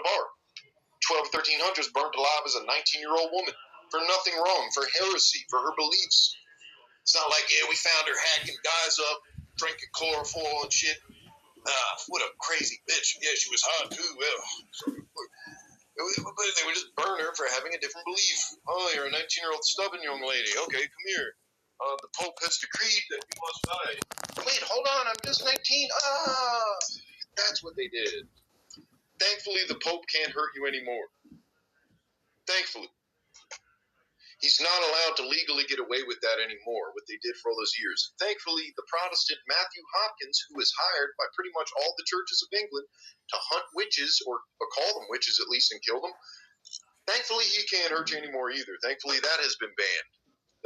bar. 1300s burnt alive as a 19-year-old woman for nothing wrong, for heresy, for her beliefs. It's not like, yeah, we found her hacking guys up, drinking chlorophyll and shit. What a crazy bitch. Yeah, she was hot too. Well, they would just burn her for having a different belief. Oh, you're a 19-year-old stubborn young lady. Okay, come here. The Pope has decreed that you must die. Wait, hold on, I'm just 19. That's what they did. Thankfully, the Pope can't hurt you anymore. Thankfully. He's not allowed to legally get away with that anymore, what they did for all those years. Thankfully, the Protestant Matthew Hopkins, who was hired by pretty much all the churches of England to hunt witches, or call them witches at least, and kill them, thankfully he can't hurt you anymore either. Thankfully, that has been banned.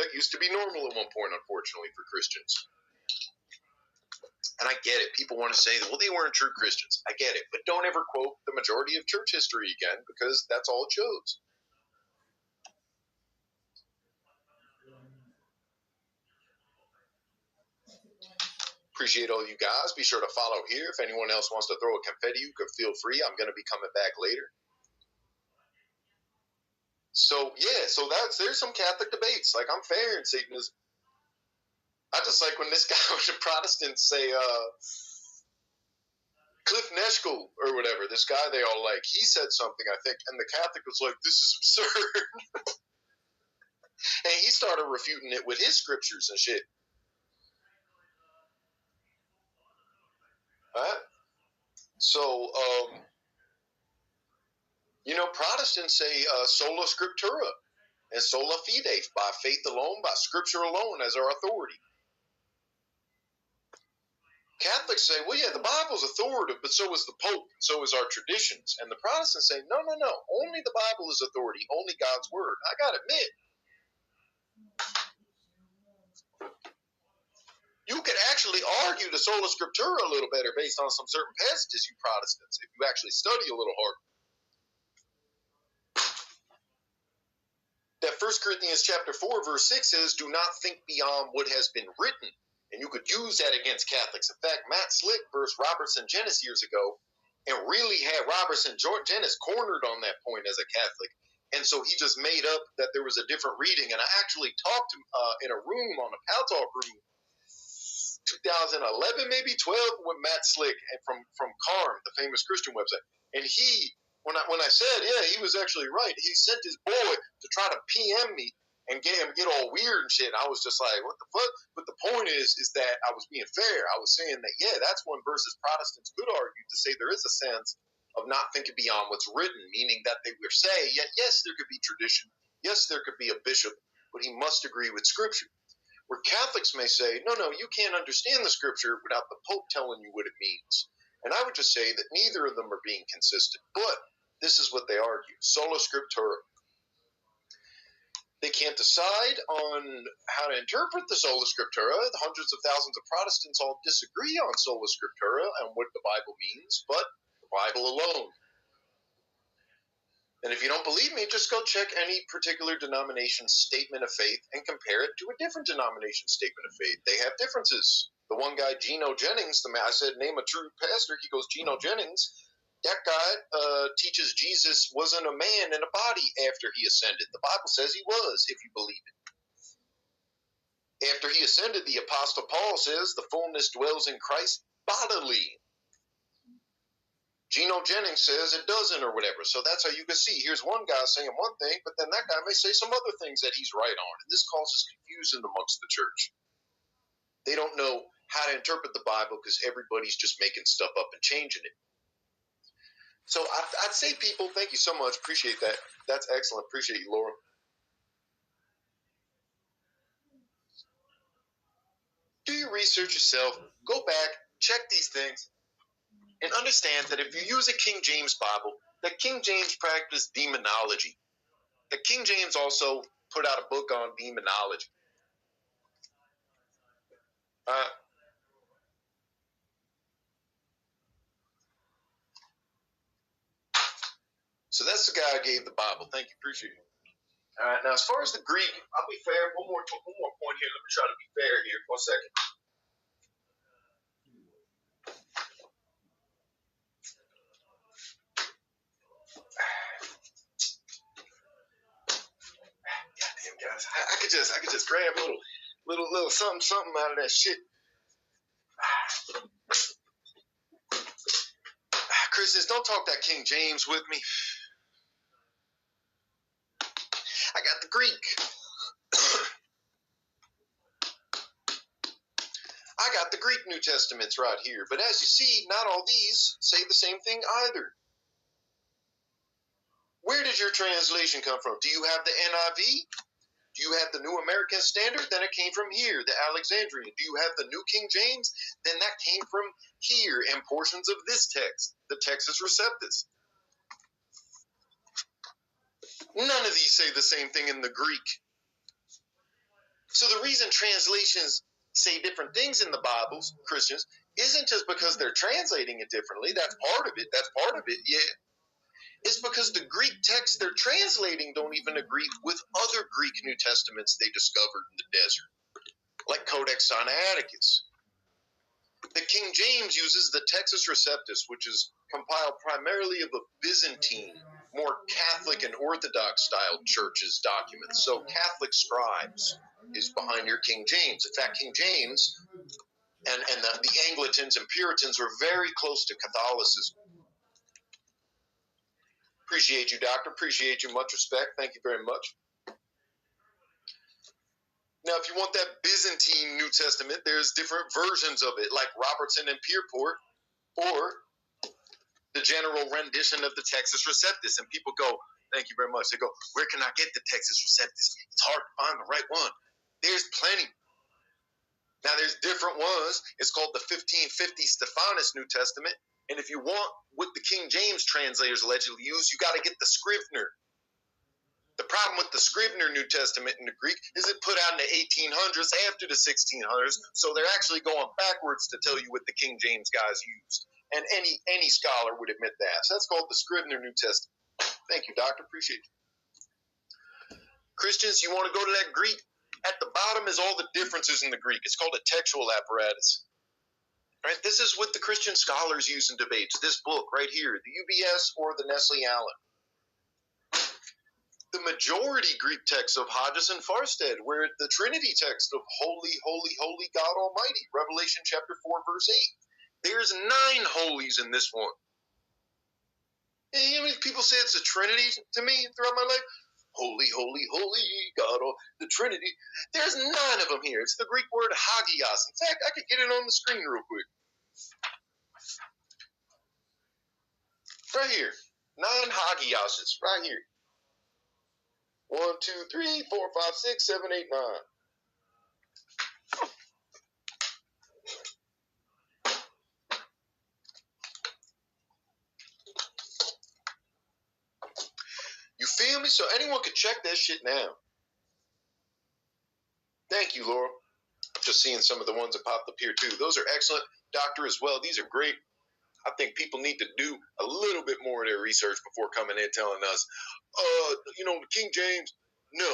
That used to be normal at one point, unfortunately, for Christians. And I get it. People want to say, well, they weren't true Christians. I get it. But don't ever quote the majority of church history again, because that's all it shows. Appreciate all you guys. Be sure to follow here. If anyone else wants to throw a confetti, you can feel free. I'm going to be coming back later. So, yeah, there's some Catholic debates. Like, I'm fair in Satanism. I just like when this guy with the Protestants say, Cliff Neshkel or whatever, this guy they all like, he said something, I think, and the Catholic was like, this is absurd. And he started refuting it with his scriptures and shit. So, Protestants say sola scriptura and sola fide, by faith alone, by scripture alone as our authority. Catholics say, well, yeah, the Bible's authoritative, but so is the Pope, so is our traditions. And the Protestants say, no, only the Bible is authority, only God's word. I gotta admit, you could actually argue the sola scriptura a little better based on some certain passages, you Protestants, if you actually study a little harder. That 1 Corinthians chapter 4, verse 6 says, do not think beyond what has been written. And you could use that against Catholics. In fact, Matt Slick versus Robertson Jennis years ago, and really had Robertson Jennis cornered on that point as a Catholic. And so he just made up that there was a different reading. And I actually talked to him in a room, on a Pal Talk room, 2011, maybe 12, with Matt Slick from Carm, the famous Christian website. And he, when I said, yeah, he was actually right, he sent his boy to try to PM me and get all weird and shit. I was just like, what the fuck? But the point is that I was being fair. I was saying that, yeah, that's one versus Protestants could argue to say there is a sense of not thinking beyond what's written, meaning that they would say, yes, there could be tradition, yes, there could be a bishop, but he must agree with Scripture. Where Catholics may say, no, you can't understand the Scripture without the Pope telling you what it means. And I would just say that neither of them are being consistent. But this is what they argue. Sola scriptura. They can't decide on how to interpret the sola scriptura. The hundreds of thousands of Protestants all disagree on sola scriptura and what the Bible means, but the Bible alone. And if you don't believe me, just go check any particular denomination's statement of faith and compare it to a different denomination's statement of faith. They have differences. The one guy, Geno Jennings, I said, name a true pastor. He goes, Geno Jennings. That guy teaches Jesus wasn't a man in a body after he ascended. The Bible says he was, if you believe it. After he ascended, the Apostle Paul says the fullness dwells in Christ bodily. Geno Jennings says it doesn't or whatever. So that's how you can see. Here's one guy saying one thing, but then that guy may say some other things that he's right on. And this causes confusion amongst the church. They don't know how to interpret the Bible because everybody's just making stuff up and changing it. So I'd say, people, thank you so much. Appreciate that. That's excellent. Appreciate you, Laura. Do your research yourself. Go back, check these things, and understand that if you use a King James Bible, that King James practiced demonology. That King James also put out a book on demonology. So that's the guy I gave the Bible. Thank you. Appreciate it. All right. Now, as far as the Greek, I'll be fair. One more point here. Let me try to be fair here. 1 second. I could just grab a little something out of that shit. Christians, don't talk that King James with me. I got the Greek. I got the Greek New Testaments right here. But as you see, not all these say the same thing either. Where did your translation come from? Do you have the NIV? Do you have the New American Standard? Then it came from here, the Alexandrian. Do you have the New King James? Then that came from here and portions of this text, the Textus Receptus. None of these say the same thing in the Greek. So the reason translations say different things in the Bibles, Christians, isn't just because they're translating it differently. That's part of it. Yeah. It's because the Greek texts they're translating don't even agree with other Greek New Testaments they discovered in the desert, like Codex Sinaiticus. The King James uses the Textus Receptus, which is compiled primarily of a Byzantine, more Catholic and Orthodox style churches' documents. So Catholic scribes is behind your King James. In fact, King James and the Anglicans and Puritans were very close to Catholicism. Appreciate you, Doctor. Appreciate you. Much respect. Thank you very much. Now, if you want that Byzantine New Testament, there's different versions of it, like Robertson and Pierpont, or the general rendition of the Textus Receptus. And people go, thank you very much. They go, where can I get the Textus Receptus? It's hard to find the right one. There's plenty. Now, there's different ones. It's called the 1550 Stephanus New Testament. And if you want what the King James translators allegedly use, you got to get the Scrivener. The problem with the Scrivener New Testament in the Greek is it put out in the 1800s after the 1600s, so they're actually going backwards to tell you what the King James guys used. And any scholar would admit that. So that's called the Scrivener New Testament. Thank you, Doctor. Appreciate you. Christians, you want to go to that Greek? At the bottom is all the differences in the Greek. It's called a textual apparatus. Right? This is what the Christian scholars use in debates. This book right here, the UBS or the Nestle Allen. The majority Greek text of Hodges and Farstead, where the Trinity text of Holy, Holy, Holy God Almighty, Revelation chapter 4, verse 8. There's 9 holies in this one. And you know, people say it's a Trinity to me throughout my life. Holy, holy, holy God, the Trinity. There's 9 of them here. It's the Greek word hagios. In fact, I could get it on the screen real quick. Right here. 9 hagioses. Right here. 1, 2, 3, 4, 5, 6, 7, 8, 9. You feel me? So anyone could check that shit now. Thank you, Laura. Just seeing some of the ones that popped up here, too. Those are excellent. Doctor as well. These are great. I think people need to do a little bit more of their research before coming in telling us, King James. No.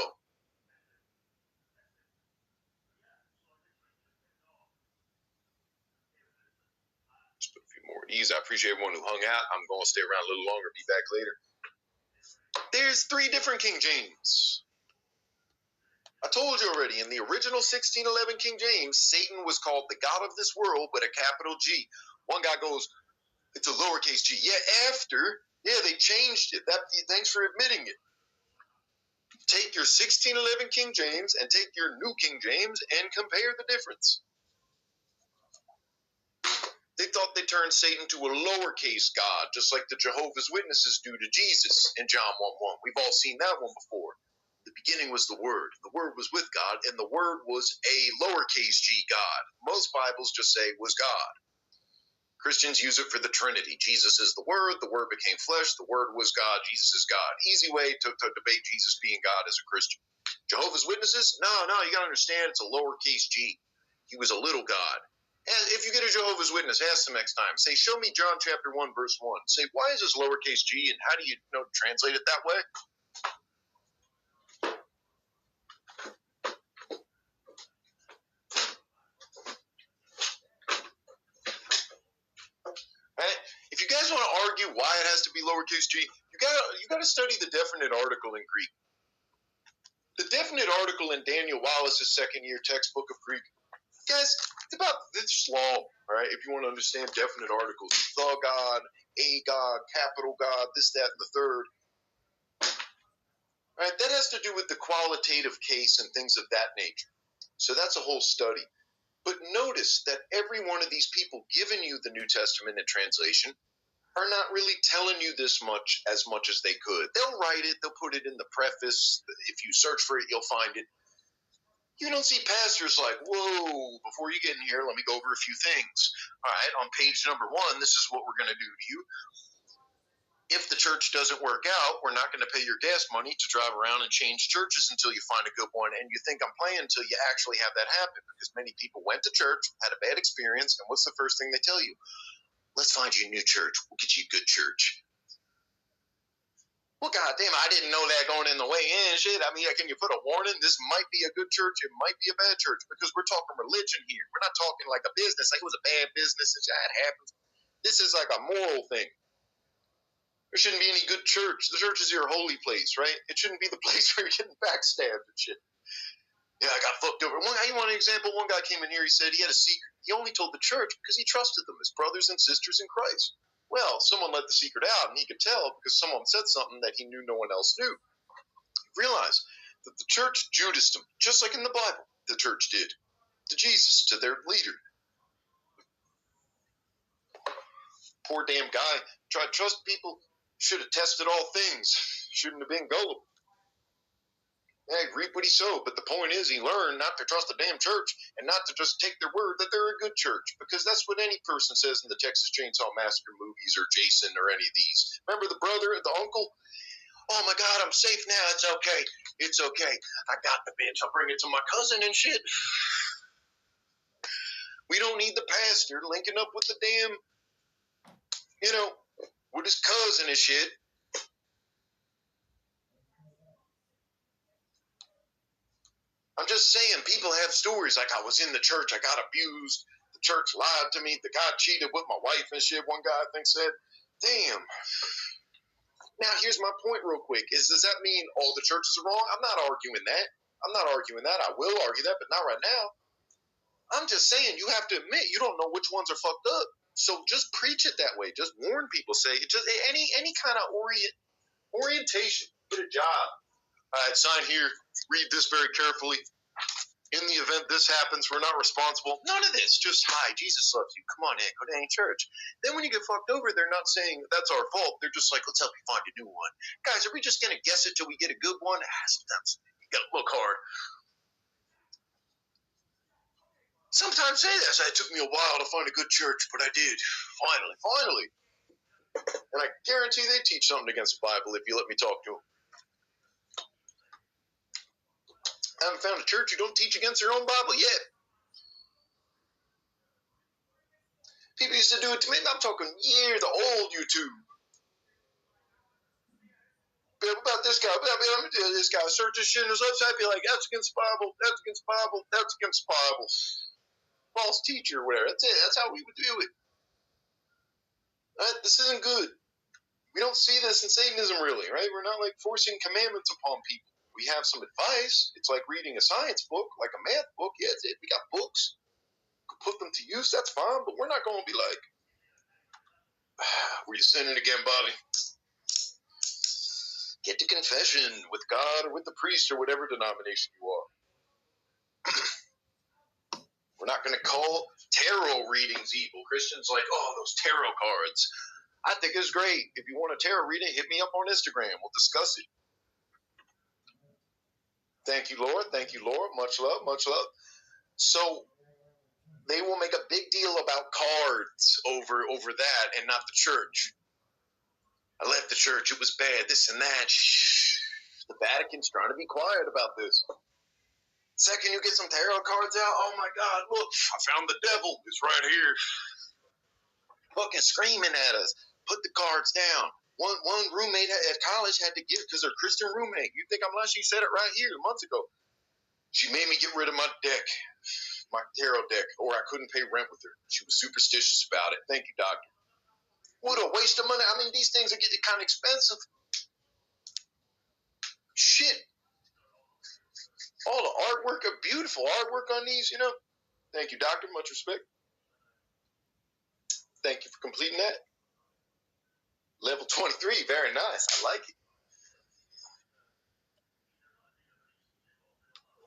Just put a few more of these. I appreciate everyone who hung out. I'm going to stay around a little longer, be back later. There's 3 different King James. I told you already, in the original 1611 King James, Satan was called the God of this world with a capital G. One guy goes, it's a lowercase g. Yeah, they changed it. Thanks for admitting it. Take your 1611 King James and take your New King James and compare the difference. They thought they turned Satan to a lowercase God, just like the Jehovah's Witnesses do to Jesus in John 1:1. We've all seen that one before. The beginning was the Word. The Word was with God, and the Word was a lowercase g God. Most Bibles just say was God. Christians use it for the Trinity. Jesus is the Word became flesh, the Word was God, Jesus is God. Easy way to debate Jesus being God as a Christian. Jehovah's Witnesses? No, you gotta understand it's a lowercase g. He was a little God. And if you get a Jehovah's Witness, ask them next time. Say, show me John chapter 1, verse 1. Say, why is this lowercase g, and how do you translate it that way? Right? If you guys want to argue why it has to be lowercase g, you gotta study the definite article in Greek. The definite article in Daniel Wallace's second-year textbook of Greek, guys, it's about this long, all right, if you want to understand definite articles. The God, a God, capital God, this, that, and the third. All right, that has to do with the qualitative case and things of that nature. So that's a whole study. But notice that every one of these people giving you the New Testament in translation are not really telling you this much as they could. They'll write it, they'll put it in the preface. If you search for it, you'll find it. You don't see pastors like, whoa, before you get in here, let me go over a few things. All right, on page number 1, this is what we're going to do to you. If the church doesn't work out, we're not going to pay your gas money to drive around and change churches until you find a good one. And you think I'm playing until you actually have that happen, because many people went to church, had a bad experience, and what's the first thing they tell you? Let's find you a new church. We'll get you a good church. Well, goddamn, I didn't know that going in the way in. Shit, I mean, can you put a warning? This might be a good church. It might be a bad church, because we're talking religion here. We're not talking like a business. Like it was a bad business. That happens. This is like a moral thing. There shouldn't be any good church. The church is your holy place, right? It shouldn't be the place where you're getting backstabbed and shit. Yeah, I got fucked over. You want an example? One guy came in here, he said he had a secret. He only told the church because he trusted them as brothers and sisters in Christ. Well, someone let the secret out, and he could tell because someone said something that he knew no one else knew. Realize that the church Judased him, just like in the Bible, the church did, to Jesus, to their leader. Poor damn guy tried to trust people, should have tested all things, shouldn't have been gullible. Yeah, he reaped what he sowed, but the point is he learned not to trust the damn church and not to just take their word that they're a good church, because that's what any person says in the Texas Chainsaw Massacre movies or Jason or any of these. Remember the brother, the uncle? Oh my God, I'm safe now. It's okay. It's okay. I got the bench. I'll bring it to my cousin and shit. We don't need the pastor linking up with the damn, with his cousin and shit. I'm just saying, people have stories like I was in the church, I got abused, the church lied to me, the guy cheated with my wife and shit, one guy I think said. Damn. Now, here's my point real quick, does that mean all the churches are wrong? I'm not arguing that. I will argue that, but not right now. I'm just saying, you have to admit, you don't know which ones are fucked up. So just preach it that way. Just warn people. Say, just any kind of orientation. Get a job. All right, sign here. Read this very carefully. In the event this happens, we're not responsible. None of this. Just, hi, Jesus loves you. Come on in. Go to any church. Then when you get fucked over, they're not saying that's our fault. They're just like, let's help you find a new one. Guys, are we just going to guess it till we get a good one? Sometimes you got to look hard. Sometimes say this. It took me a while to find a good church, but I did. Finally. And I guarantee they teach something against the Bible if you let me talk to them. I haven't found a church who don't teach against their own Bible yet. People used to do it to me. I'm talking years, the old YouTube. But about this guy, this guy, search this shit in his website, be like, that's against the Bible, that's against the Bible, that's against the Bible. False teacher or whatever. That's it. That's how we would do it. Right? This isn't good. We don't see this in Satanism, really, right? We're not like forcing commandments upon people. We have some advice. It's like reading a science book, like a math book. Yeah, it's it. We got books. We can put them to use. That's fine. But we're not going to be like, were you sinning again, Bobby? Get to confession with God or with the priest or whatever denomination you are. We're not going to call tarot readings evil. Christians like, oh, those tarot cards. I think it's great. If you want a tarot reading, hit me up on Instagram. We'll discuss it. Thank you, Lord. Thank you, Lord. Much love, much love. So they will make a big deal about cards over that and not the church. I left the church. It was bad, this and that. Shh. The Vatican's trying to be quiet about this. Second, you get some tarot cards out. Oh, my God, look, I found the devil. It's right here. Fucking screaming at us. Put the cards down. One roommate at college had to give, because her Christian roommate, you think I'm lying? She said it right here months ago. She made me get rid of my deck, my tarot deck, or I couldn't pay rent with her. She was superstitious about it. Thank you, doctor. What a waste of money. I mean, these things are getting kind of expensive. Shit. All the artwork, beautiful artwork on these, you know. Thank you, doctor. Much respect. Thank you for completing that. Level 23, very nice. I like it.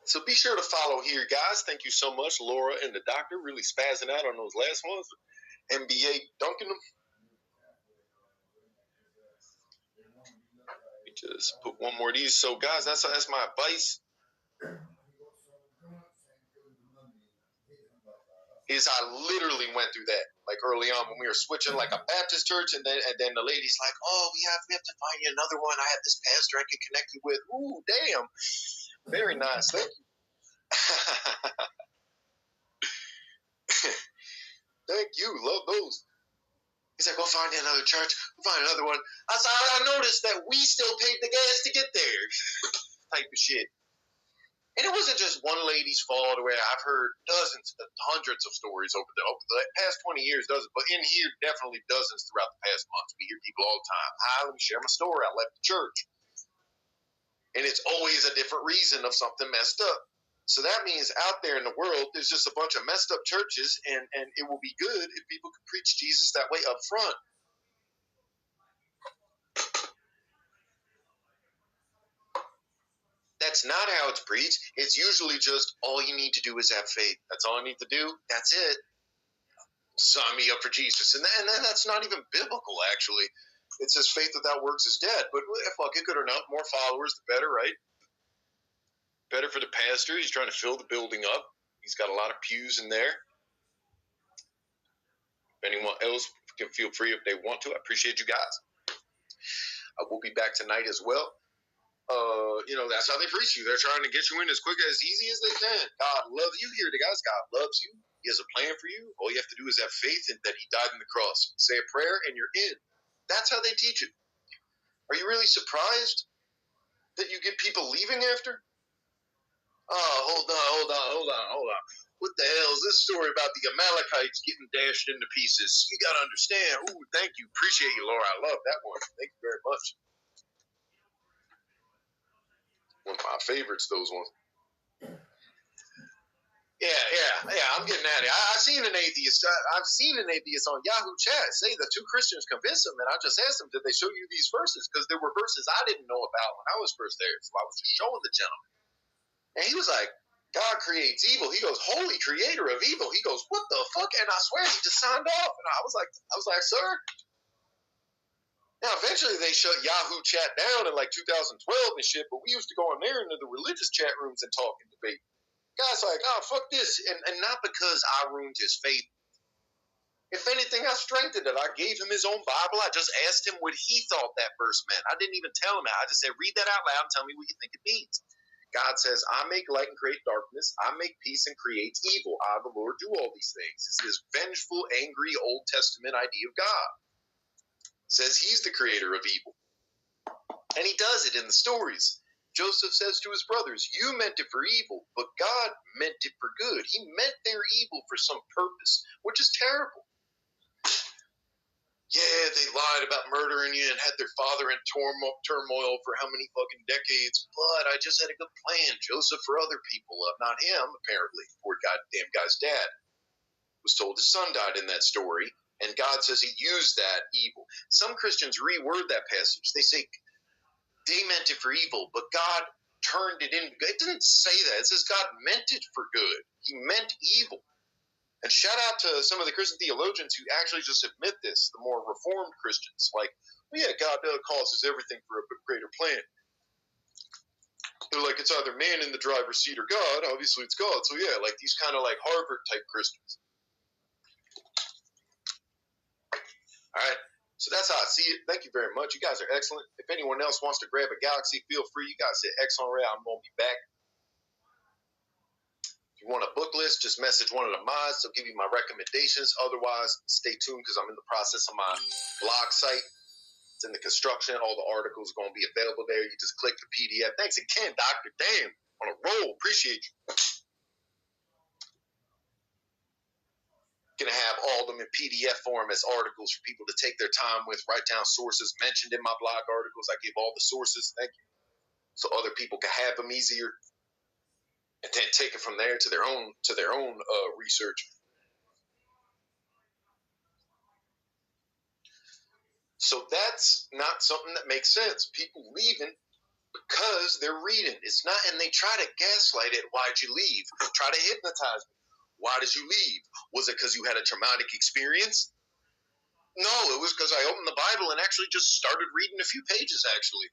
So be sure to follow here, guys. Thank you so much, Laura and the doctor. Really spazzing out on those last ones. NBA dunking them. Let me just put one more of these. So, guys, that's my advice. Is I literally went through that like early on when we were switching like a Baptist church, and then the lady's like, "Oh, we have to find you another one. I have this pastor I can connect you with." Ooh, damn, very nice. Thank you. Thank you. Love those. He's like, "We'll find you another church. We'll find another one." I said, "I noticed that we still paid the gas to get there." Type of shit. And it wasn't just one lady's fault. Where I've heard dozens, hundreds of stories over the past 20 years, dozens, but in here, definitely dozens throughout the past months. We hear people all the time. "Hi, let me share my story. I left the church." And it's always a different reason of something messed up. So that means out there in the world, there's just a bunch of messed up churches, and it will be good if people can preach Jesus that way up front. That's not how it's preached. It's usually just, all you need to do is have faith. That's all I need to do. That's it. Sign me up for Jesus. And that's not even biblical, actually. It says faith without works is dead. But fuck it, good or not, more followers, the better, right? Better for the pastor. He's trying to fill the building up. He's got a lot of pews in there. If anyone else can feel free if they want to. I appreciate you guys. I will be back tonight as well. That's how they preach you. They're trying to get you in as quick, as easy as they can. God loves you. Here, the guys, God loves you. He has a plan for you. All you have to do is have faith in that he died on the cross. Say a prayer and you're in. That's how they teach it. Are you really surprised that you get people leaving after? Oh, hold on. What the hell is this story about the Amalekites getting dashed into pieces? You got to understand. Ooh, thank you. Appreciate you, Laura. I love that one. Thank you very much. One of my favorites, those ones. Yeah, I'm getting at it. I've seen an atheist on Yahoo Chat say that two Christians convinced him, and I just asked him, did they show you these verses? Because there were verses I didn't know about when I was first there, so I was just showing the gentleman. And he was like, God creates evil. He goes, holy creator of evil. He goes, what the fuck? And I swear he just signed off. And I was like, sir. Now, eventually they shut Yahoo Chat down in like 2012 and shit, but we used to go in there into the religious chat rooms and talk and debate. Guy's like, oh, fuck this. And not because I ruined his faith. If anything, I strengthened it. I gave him his own Bible. I just asked him what he thought that verse meant. I didn't even tell him that. I just said, read that out loud and tell me what you think it means. God says, I make light and create darkness. I make peace and create evil. I, the Lord, do all these things. It's this vengeful, angry, Old Testament idea of God. It says he's the creator of evil. And he does it in the stories. Joseph says to his brothers, you meant it for evil, but God meant it for good. He meant their evil for some purpose, which is terrible. Yeah, they lied about murdering you and had their father in turmoil for how many fucking decades, but I just had a good plan, Joseph, for other people, not him, apparently. Poor goddamn guy's dad was told his son died in that story, and God says he used that evil. Some Christians reword that passage. They say, they meant it for evil, but God turned it into good. It doesn't say that. It says God meant it for good. He meant evil. And shout out to some of the Christian theologians who actually just admit this, the more reformed Christians. Like, well, yeah, God causes everything for a greater plan. They're like, it's either man in the driver's seat or God. Obviously, it's God. So, yeah, like these kind of like Harvard-type Christians. All right. So that's how I see it. Thank you very much. You guys are excellent. If anyone else wants to grab a galaxy, feel free. You guys hit X on Ray. I'm going to be back. If you want a book list, just message one of the mods. They'll give you my recommendations. Otherwise, stay tuned because I'm in the process of my blog site. It's in the construction. All the articles are going to be available there. You just click the PDF. Thanks again, Dr. Damn. On a roll. Appreciate you. Going to have all of them in PDF form as articles for people to take their time with. Write down sources mentioned in my blog articles. I give all the sources. Thank you. So other people can have them easier. and then take it from there to their own research. So that's not something that makes sense. People leaving because they're reading. It's not, and they try to gaslight it. Why'd you leave? Try to hypnotize me. Why did you leave? Was it because you had a traumatic experience? No, it was because I opened the Bible and actually just started reading a few pages, actually.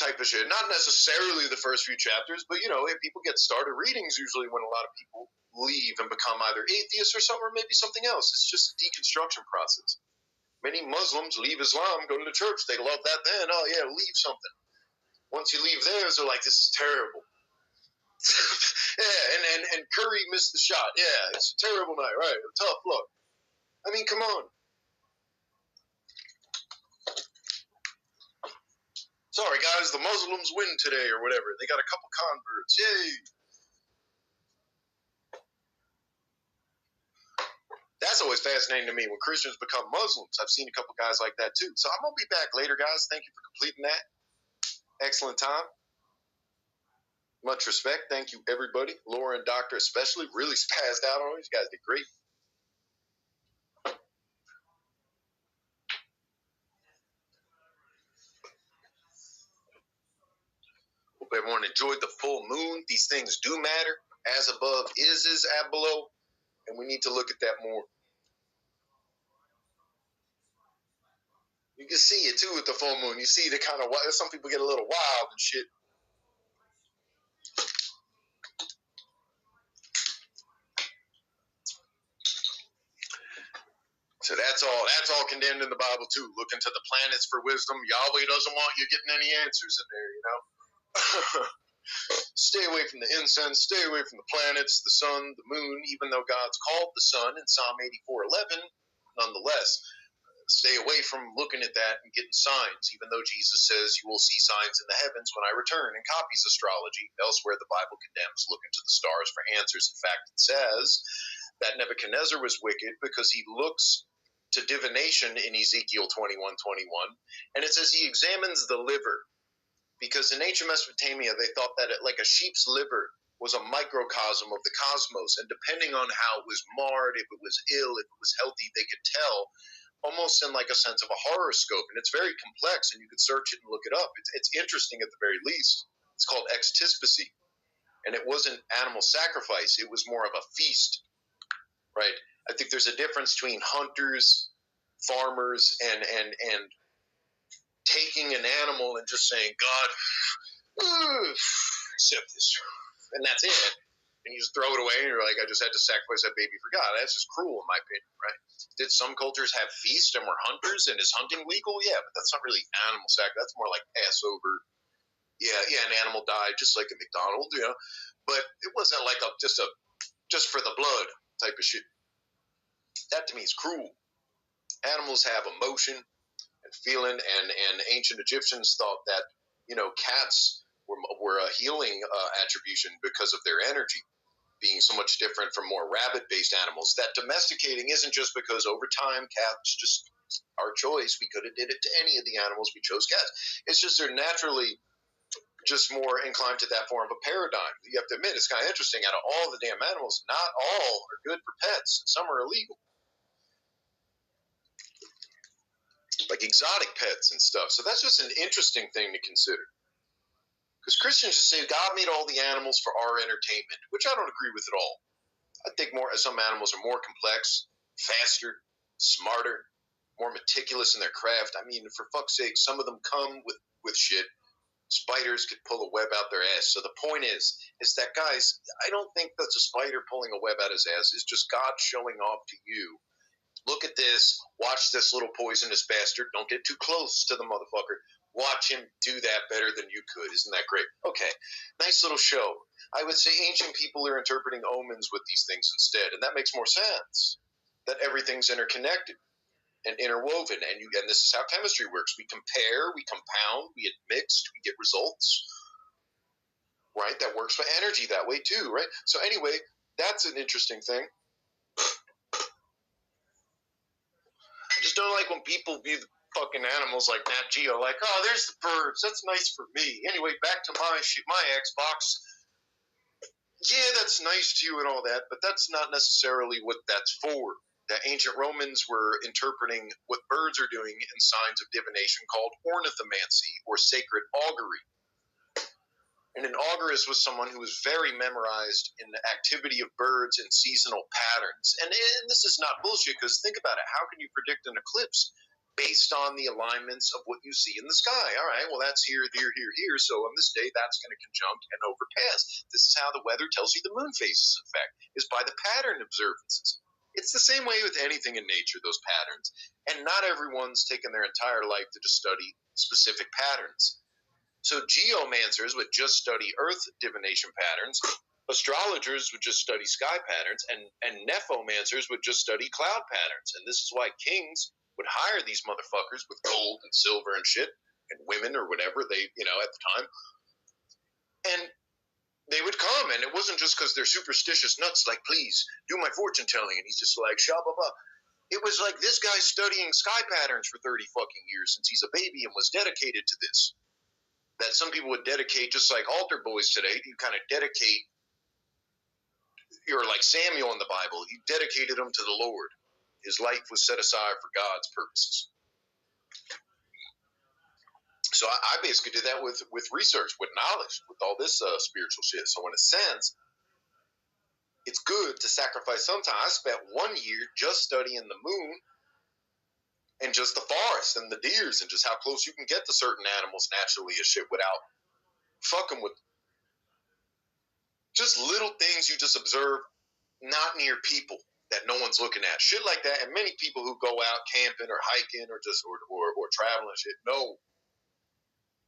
Type of shit. Not necessarily the first few chapters, but, you know, if people get started readings, usually when a lot of people leave and become either atheists or something, or maybe something else. It's just a deconstruction process. Many Muslims leave Islam, go to the church. They love that then. Oh, yeah, leave something. Once you leave theirs, they're like, this is terrible. Yeah, and Curry missed the shot. Yeah, it's a terrible night, right? A tough look. I mean, come on. Sorry, guys, the Muslims win today or whatever. They got a couple converts. Yay. That's always fascinating to me when Christians become Muslims. I've seen a couple guys like that too. So I'm going to be back later, guys. Thank you for completing that. Excellent time. Much respect. Thank you, everybody. Laura and Doctor especially really spazzed out on these guys. Did great. Hope everyone enjoyed the full moon. These things do matter. As above is ab below. And we need to look at that more. You can see it too with the full moon. You see the kind of, some people get a little wild and shit. So that's all condemned in the Bible too. Look into the planets for wisdom. Yahweh doesn't want you getting any answers in there, you know. Stay away from the incense, stay away from the planets, the sun, the moon, even though God's called the sun in Psalm 84:11, nonetheless, stay away from looking at that and getting signs, even though Jesus says you will see signs in the heavens when I return, and copies astrology. Elsewhere, the Bible condemns looking to the stars for answers. In fact, it says that Nebuchadnezzar was wicked because he looks to divination in Ezekiel 21:21, and it says he examines the liver. Because in ancient Mesopotamia, they thought that like a sheep's liver was a microcosm of the cosmos. And depending on how it was marred, if it was ill, if it was healthy, they could tell almost in like a sense of a horoscope. And it's very complex, and you could search it and look it up. It's interesting at the very least. It's called extispicy. And it wasn't animal sacrifice. It was more of a feast, right? I think there's a difference between hunters, farmers, and taking an animal and just saying, God, accept this, and that's it. And you just throw it away, and you're like, I just had to sacrifice that baby for God. That's just cruel, in my opinion, right? Did some cultures have feasts and were hunters, and is hunting legal? Yeah, but that's not really animal sacrifice. That's more like Passover. Yeah, an animal died, just like at McDonald's, you know. But it wasn't like just for the blood type of shit. That to me is cruel. Animals have emotion and feeling, and ancient Egyptians thought that, you know, cats were a healing attribution because of their energy being so much different from more rabbit-based animals. That domesticating isn't just because over time cats just our choice. We could have did it to any of the animals. We chose cats. It's just they're naturally just more inclined to that form of a paradigm. You have to admit, it's kind of interesting. Out of all the damn animals, not all are good for pets. Some are illegal. Like exotic pets and stuff. So that's just an interesting thing to consider. Because Christians just say God made all the animals for our entertainment, which I don't agree with at all. I think some animals are more complex, faster, smarter, more meticulous in their craft. I mean, for fuck's sake, some of them come with shit. Spiders could pull a web out their ass. So the point is that, guys, I don't think that's a spider pulling a web out his ass. It's just God showing off to you. Look at this. Watch this little poisonous bastard. Don't get too close to the motherfucker. Watch him do that better than you could. Isn't that great? Okay. Nice little show. I would say ancient people are interpreting omens with these things instead, and that makes more sense. That everything's interconnected and interwoven, and this is how chemistry works. We compare, we compound, we admixed, we get results. Right? That works for energy that way too, right? So anyway, that's an interesting thing. I just don't like when people view fucking animals like Nat Geo, like, oh, there's the birds. That's nice for me. Anyway, back to my Xbox. Yeah, that's nice to you and all that, but that's not necessarily what that's for. The ancient Romans were interpreting what birds are doing in signs of divination called ornithomancy, or sacred augury. And an augurist was someone who was very memorized in the activity of birds and seasonal patterns. And this is not bullshit, because think about it. How can you predict an eclipse based on the alignments of what you see in the sky? All right, well, that's here, here. So on this day, that's going to conjunct and overpass. This is how the weather tells you the moon phases, in fact, is by the pattern observances. It's the same way with anything in nature, those patterns. And not everyone's taken their entire life to just study specific patterns. So geomancers would just study Earth divination patterns, astrologers would just study sky patterns, and nephomancers would just study cloud patterns. And this is why kings would hire these motherfuckers with gold and silver and shit, and women or whatever they, at the time. And they would come, and it wasn't just because they're superstitious nuts, like, please, do my fortune telling, and he's just like, shabba-ba. It was like, this guy's studying sky patterns for 30 fucking years since he's a baby and was dedicated to this. That some people would dedicate, just like altar boys today, you kind of dedicate, you're like Samuel in the Bible, he dedicated him to the Lord. His life was set aside for God's purposes. So I basically did that with research, with knowledge, with all this spiritual shit. So in a sense, it's good to sacrifice some time. I spent 1 year just studying the moon and just the forest and the deers and just how close you can get to certain animals naturally and shit without fucking with just little things you just observe not near people that no one's looking at. Shit like that. And many people who go out camping or hiking or just or traveling shit know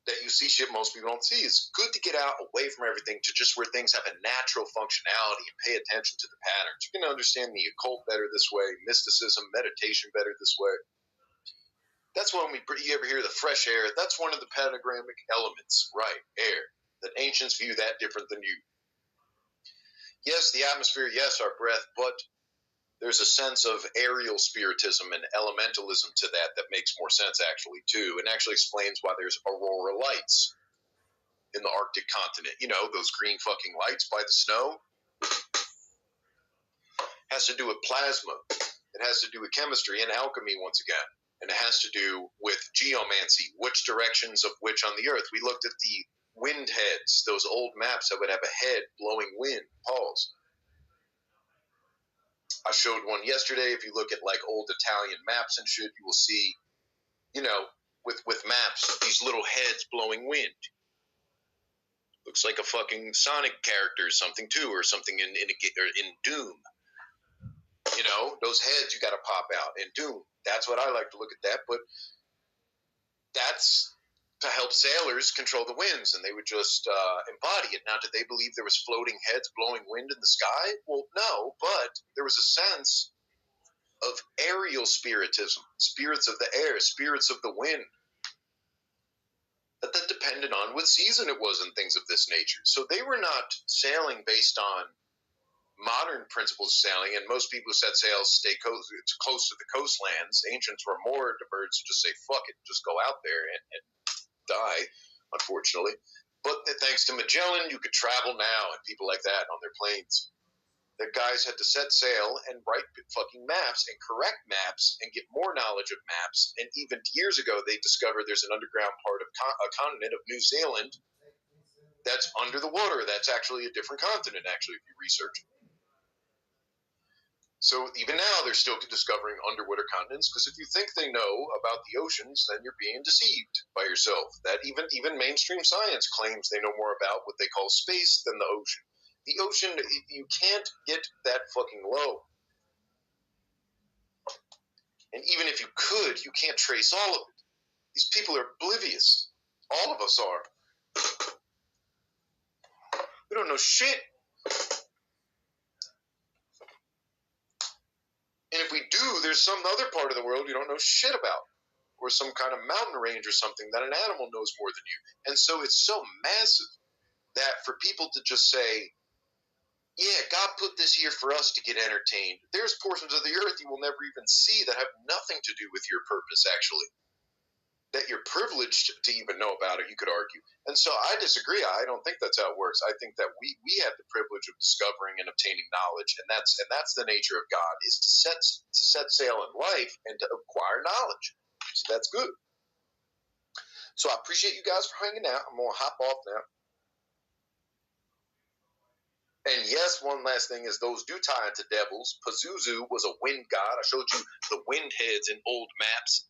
that you see shit most people don't see. It's good to get out away from everything to just where things have a natural functionality and pay attention to the patterns. You can understand the occult better this way, mysticism, meditation better this way. That's when you ever hear the fresh air. That's one of the pentagrammic elements, right? Air. That ancients view that different than you. Yes, the atmosphere, yes, our breath, but there's a sense of aerial spiritism and elementalism to that makes more sense, actually, too, and actually explains why there's aurora lights in the Arctic continent. Those green fucking lights by the snow. Has to do with plasma. It has to do with chemistry and alchemy, once again. And it has to do with geomancy, which directions of which on the Earth. We looked at the wind heads, those old maps that would have a head blowing wind. Pause. I showed one yesterday. If you look at like old Italian maps and shit, you will see, with maps, these little heads blowing wind. Looks like a fucking Sonic character or something too, or something in Doom. Those heads you got to pop out in Doom. That's what I like to look at that, but that's to help sailors control the winds, and they would just embody it. Now, did they believe there was floating heads blowing wind in the sky? Well, no, but there was a sense of aerial spiritism, spirits of the air, spirits of the wind, that depended on what season it was and things of this nature. So they were not sailing based on modern principles of sailing, and most people who set sails stay close to the coastlands. Ancients were more diverts to just say, fuck it, just go out there and die, unfortunately. But thanks to Magellan, you could travel now, and people like that on their planes. The guys had to set sail and write fucking maps and correct maps and get more knowledge of maps. And even years ago, they discovered there's an underground part of a continent of New Zealand that's under the water. That's actually a different continent, actually, if you research it. So even now, they're still discovering underwater continents, because if you think they know about the oceans, then you're being deceived by yourself. That even mainstream science claims they know more about what they call space than the ocean. The ocean, you can't get that fucking low. And even if you could, you can't trace all of it. These people are oblivious. All of us are. We don't know shit. And if we do, there's some other part of the world you don't know shit about, or some kind of mountain range or something that an animal knows more than you. And so it's so massive that for people to just say, yeah, God put this here for us to get entertained. There's portions of the earth you will never even see that have nothing to do with your purpose, actually. that you're privileged to even know about it, you could argue. And so I disagree. I don't think that's how it works. I think that we have the privilege of discovering and obtaining knowledge, and that's the nature of God, is to set sail in life and to acquire knowledge. So that's good. So I appreciate you guys for hanging out. I'm gonna hop off now. And yes, one last thing is those do tie into devils. Pazuzu was a wind god. I showed you the wind heads in old maps.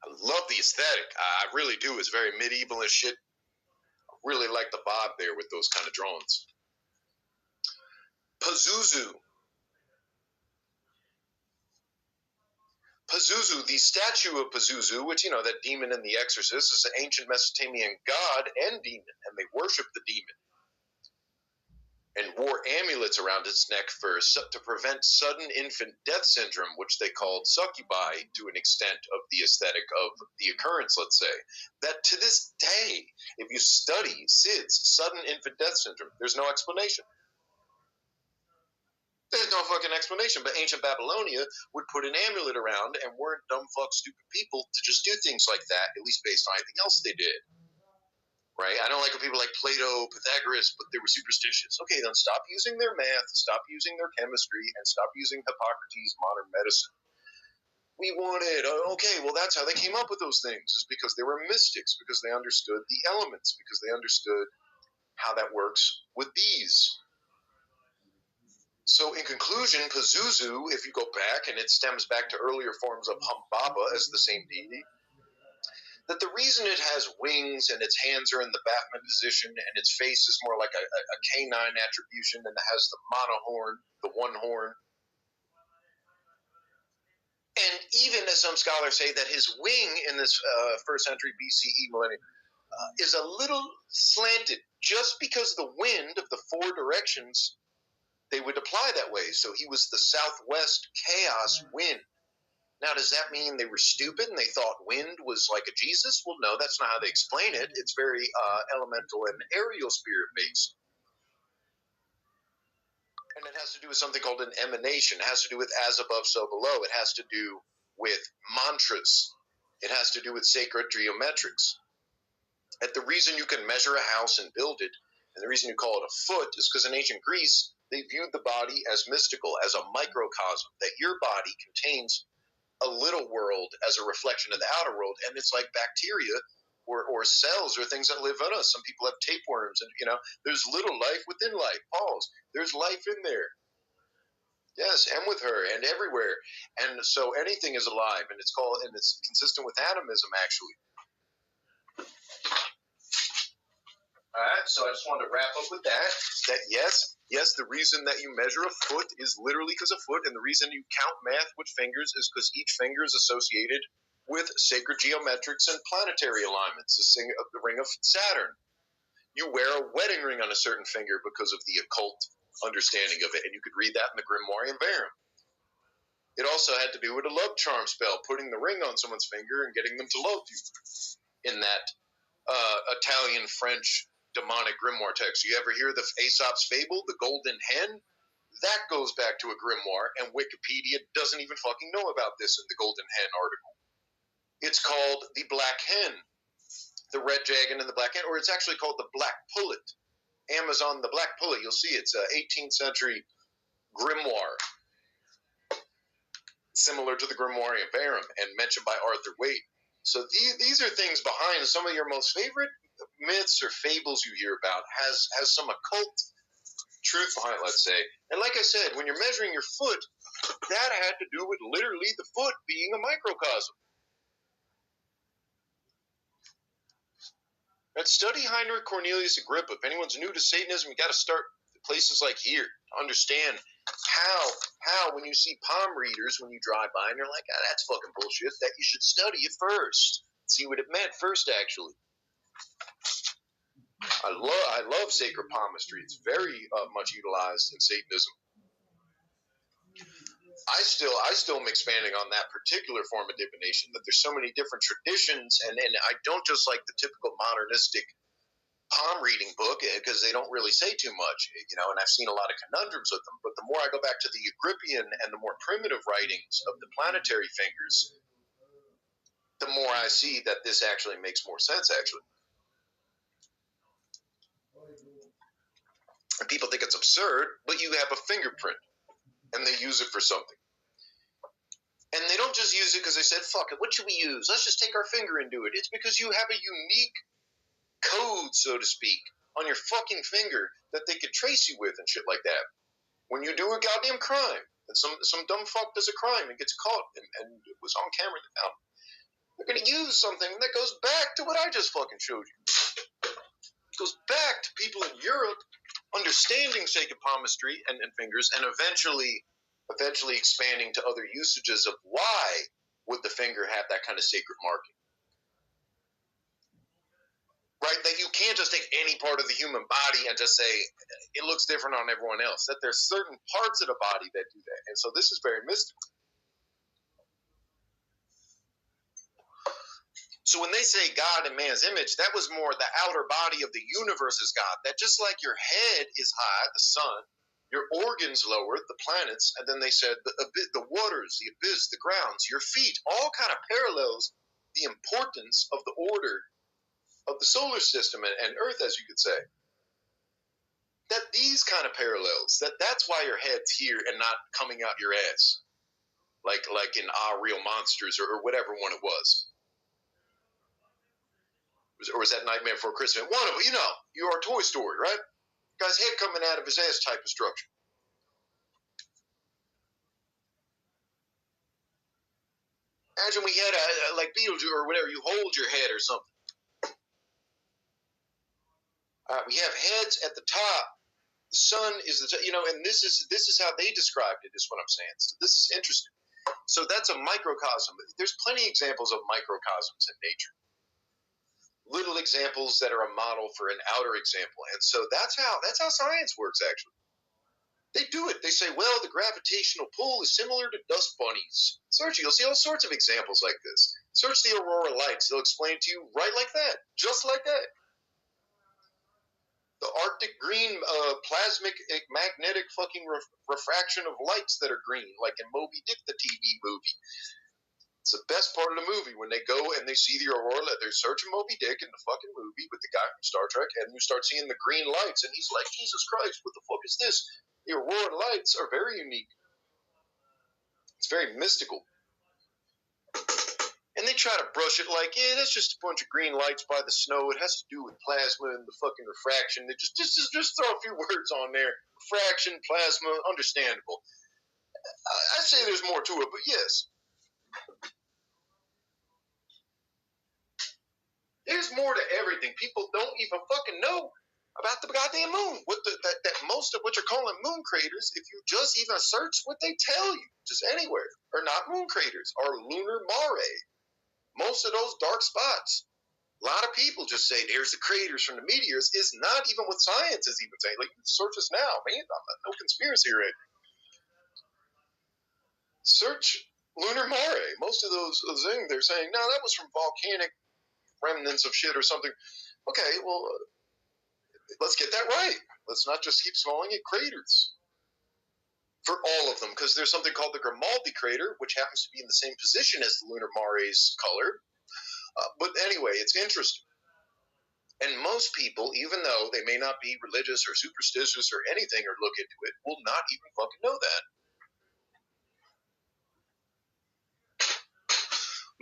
I love the aesthetic. I really do. It's very medieval and shit. I really like the vibe there with those kind of drawings. Pazuzu. Pazuzu, the statue of Pazuzu, which, that demon in The Exorcist, is an ancient Mesopotamian god and demon, and they worship the demon. And wore amulets around its neck to prevent sudden infant death syndrome, which they called succubi, to an extent of the aesthetic of the occurrence, let's say. That to this day, if you study SIDS, sudden infant death syndrome, there's no explanation. There's no fucking explanation, but ancient Babylonia would put an amulet around and weren't dumb fuck stupid people to just do things like that, at least based on anything else they did. Right? I don't like when people like Plato, Pythagoras, but they were superstitious. Okay, then stop using their math, stop using their chemistry, and stop using Hippocrates' modern medicine. We wanted, okay, well, that's how they came up with those things, is because they were mystics, because they understood the elements, because they understood how that works with bees. So in conclusion, Pazuzu, if you go back, and it stems back to earlier forms of Humbaba as the same deity, that the reason it has wings and its hands are in the Batman position and its face is more like a canine attribution and it has the monohorn, the one horn. And even as some scholars say that his wing in this 1st century BCE millennium is a little slanted just because the wind of the 4 directions, they would apply that way. So he was the southwest chaos wind. Now, does that mean they were stupid and they thought wind was like a Jesus? Well, no, that's not how they explain it. It's very elemental and aerial spirit based. And it has to do with something called an emanation. It has to do with as above, so below. It has to do with mantras. It has to do with sacred geometrics. And the reason you can measure a house and build it, and the reason you call it a foot, is because in ancient Greece, they viewed the body as mystical, as a microcosm, that your body contains a little world as a reflection of the outer world, and it's like bacteria or cells or things that live in us. Some people have tapeworms, and there's little life within life. Pause. There's life in there. Yes, and with her, and everywhere, and so anything is alive, and it's consistent with atomism, actually. All right, so I just wanted to wrap up with that yes, the reason that you measure a foot is literally because a foot, and the reason you count math with fingers is because each finger is associated with sacred geometrics and planetary alignments, the ring of Saturn. You wear a wedding ring on a certain finger because of the occult understanding of it, and you could read that in the Grimoire and Verum. It also had to do with a love charm spell, putting the ring on someone's finger and getting them to love you in that Italian-French demonic grimoire text. You ever hear the Aesop's fable, the golden hen? That goes back to a grimoire, and Wikipedia doesn't even fucking know about this in the golden hen article. It's called the black hen, the red dragon and the black hen, or it's actually called the black pullet. Amazon, the black pullet, you'll see it's an 18th century grimoire, similar to the Grimoire and Verum, and mentioned by Arthur Waite. So these are things behind some of your most favorite myths or fables you hear about, has some occult truth behind it, let's say. And like I said, when you're measuring your foot, that had to do with literally the foot being a microcosm. And study Heinrich Cornelius Agrippa. If anyone's new to Satanism, you got to start places like here to understand how when you see palm readers when you drive by and you're like, that's fucking bullshit, that you should study it first. See what it meant first, actually. I love sacred palmistry. It's very much utilized in Satanism. I still am expanding on that particular form of divination, that there's so many different traditions, and I don't just like the typical modernistic palm reading book because they don't really say too much, and I've seen a lot of conundrums with them. But the more I go back to the Agrippian and the more primitive writings of the planetary fingers, the more I see that this actually makes more sense, actually. And people think it's absurd, but you have a fingerprint, and they use it for something. And they don't just use it because they said, fuck it, what should we use? Let's just take our finger and do it. It's because you have a unique code, so to speak, on your fucking finger that they could trace you with and shit like that. When you do a goddamn crime, and some dumb fuck does a crime and gets caught, and it was on camera now, they're going to use something that goes back to what I just fucking showed you. It goes back to people in Europe understanding sacred palmistry and fingers, and eventually expanding to other usages of why would the finger have that kind of sacred marking. Right? That you can't just take any part of the human body and just say it looks different on everyone else. That there's certain parts of the body that do that. And so this is very mystical. So when they say God in man's image, that was more the outer body of the universe is God. That just like your head is high, the sun, your organs lower, the planets, and then they said the waters, the abyss, the grounds, your feet, all kind of parallels the importance of the order of the solar system and Earth, as you could say. That these kind of parallels, that's why your head's here and not coming out your ass, like in Real Monsters or whatever one it was. Or was that Nightmare Before Christmas? One of them, your Toy Story, right? Guy's head coming out of his ass type of structure. Imagine we had like Beetlejuice or whatever, you hold your head or something. We have heads at the top. The sun is and this is how they described it, is what I'm saying. So this is interesting. So that's a microcosm. There's plenty of examples of microcosms in nature. Little examples that are a model for an outer example. And so that's how science works, actually. They do it. They say, well, the gravitational pull is similar to dust bunnies. Search, you'll see all sorts of examples like this. Search the aurora lights. They'll explain to you right like that, just like that. The Arctic green plasmic magnetic fucking refraction of lights that are green, like in Moby Dick, the TV movie. It's the best part of the movie when they go and they see the aurora. They're searching Moby Dick in the fucking movie with the guy from Star Trek, and you start seeing the green lights, and he's like, Jesus Christ, what the fuck is this? The aurora lights are very unique. It's very mystical. And they try to brush it like, yeah, that's just a bunch of green lights by the snow. It has to do with plasma and the fucking refraction. They just throw a few words on there. Refraction, plasma, understandable. I say there's more to it, but yes. There's more to everything. People don't even fucking know about the goddamn moon. That most of what you're calling moon craters, if you just even search what they tell you, just anywhere, are not moon craters, are lunar mare. Most of those dark spots, a lot of people just say there's the craters from the meteors. Is not even what science is even saying. Like, you search this now, man. I'm no conspiracy right. Search lunar mare. Most of those things they're saying, no, that was from volcanic remnants of shit or something. Okay, well, let's get that right. Let's not just keep calling it craters. For all of them, because there's something called the Grimaldi crater, which happens to be in the same position as the lunar mare's color. But anyway, it's interesting. And most people, even though they may not be religious or superstitious or anything or look into it, will not even fucking know that.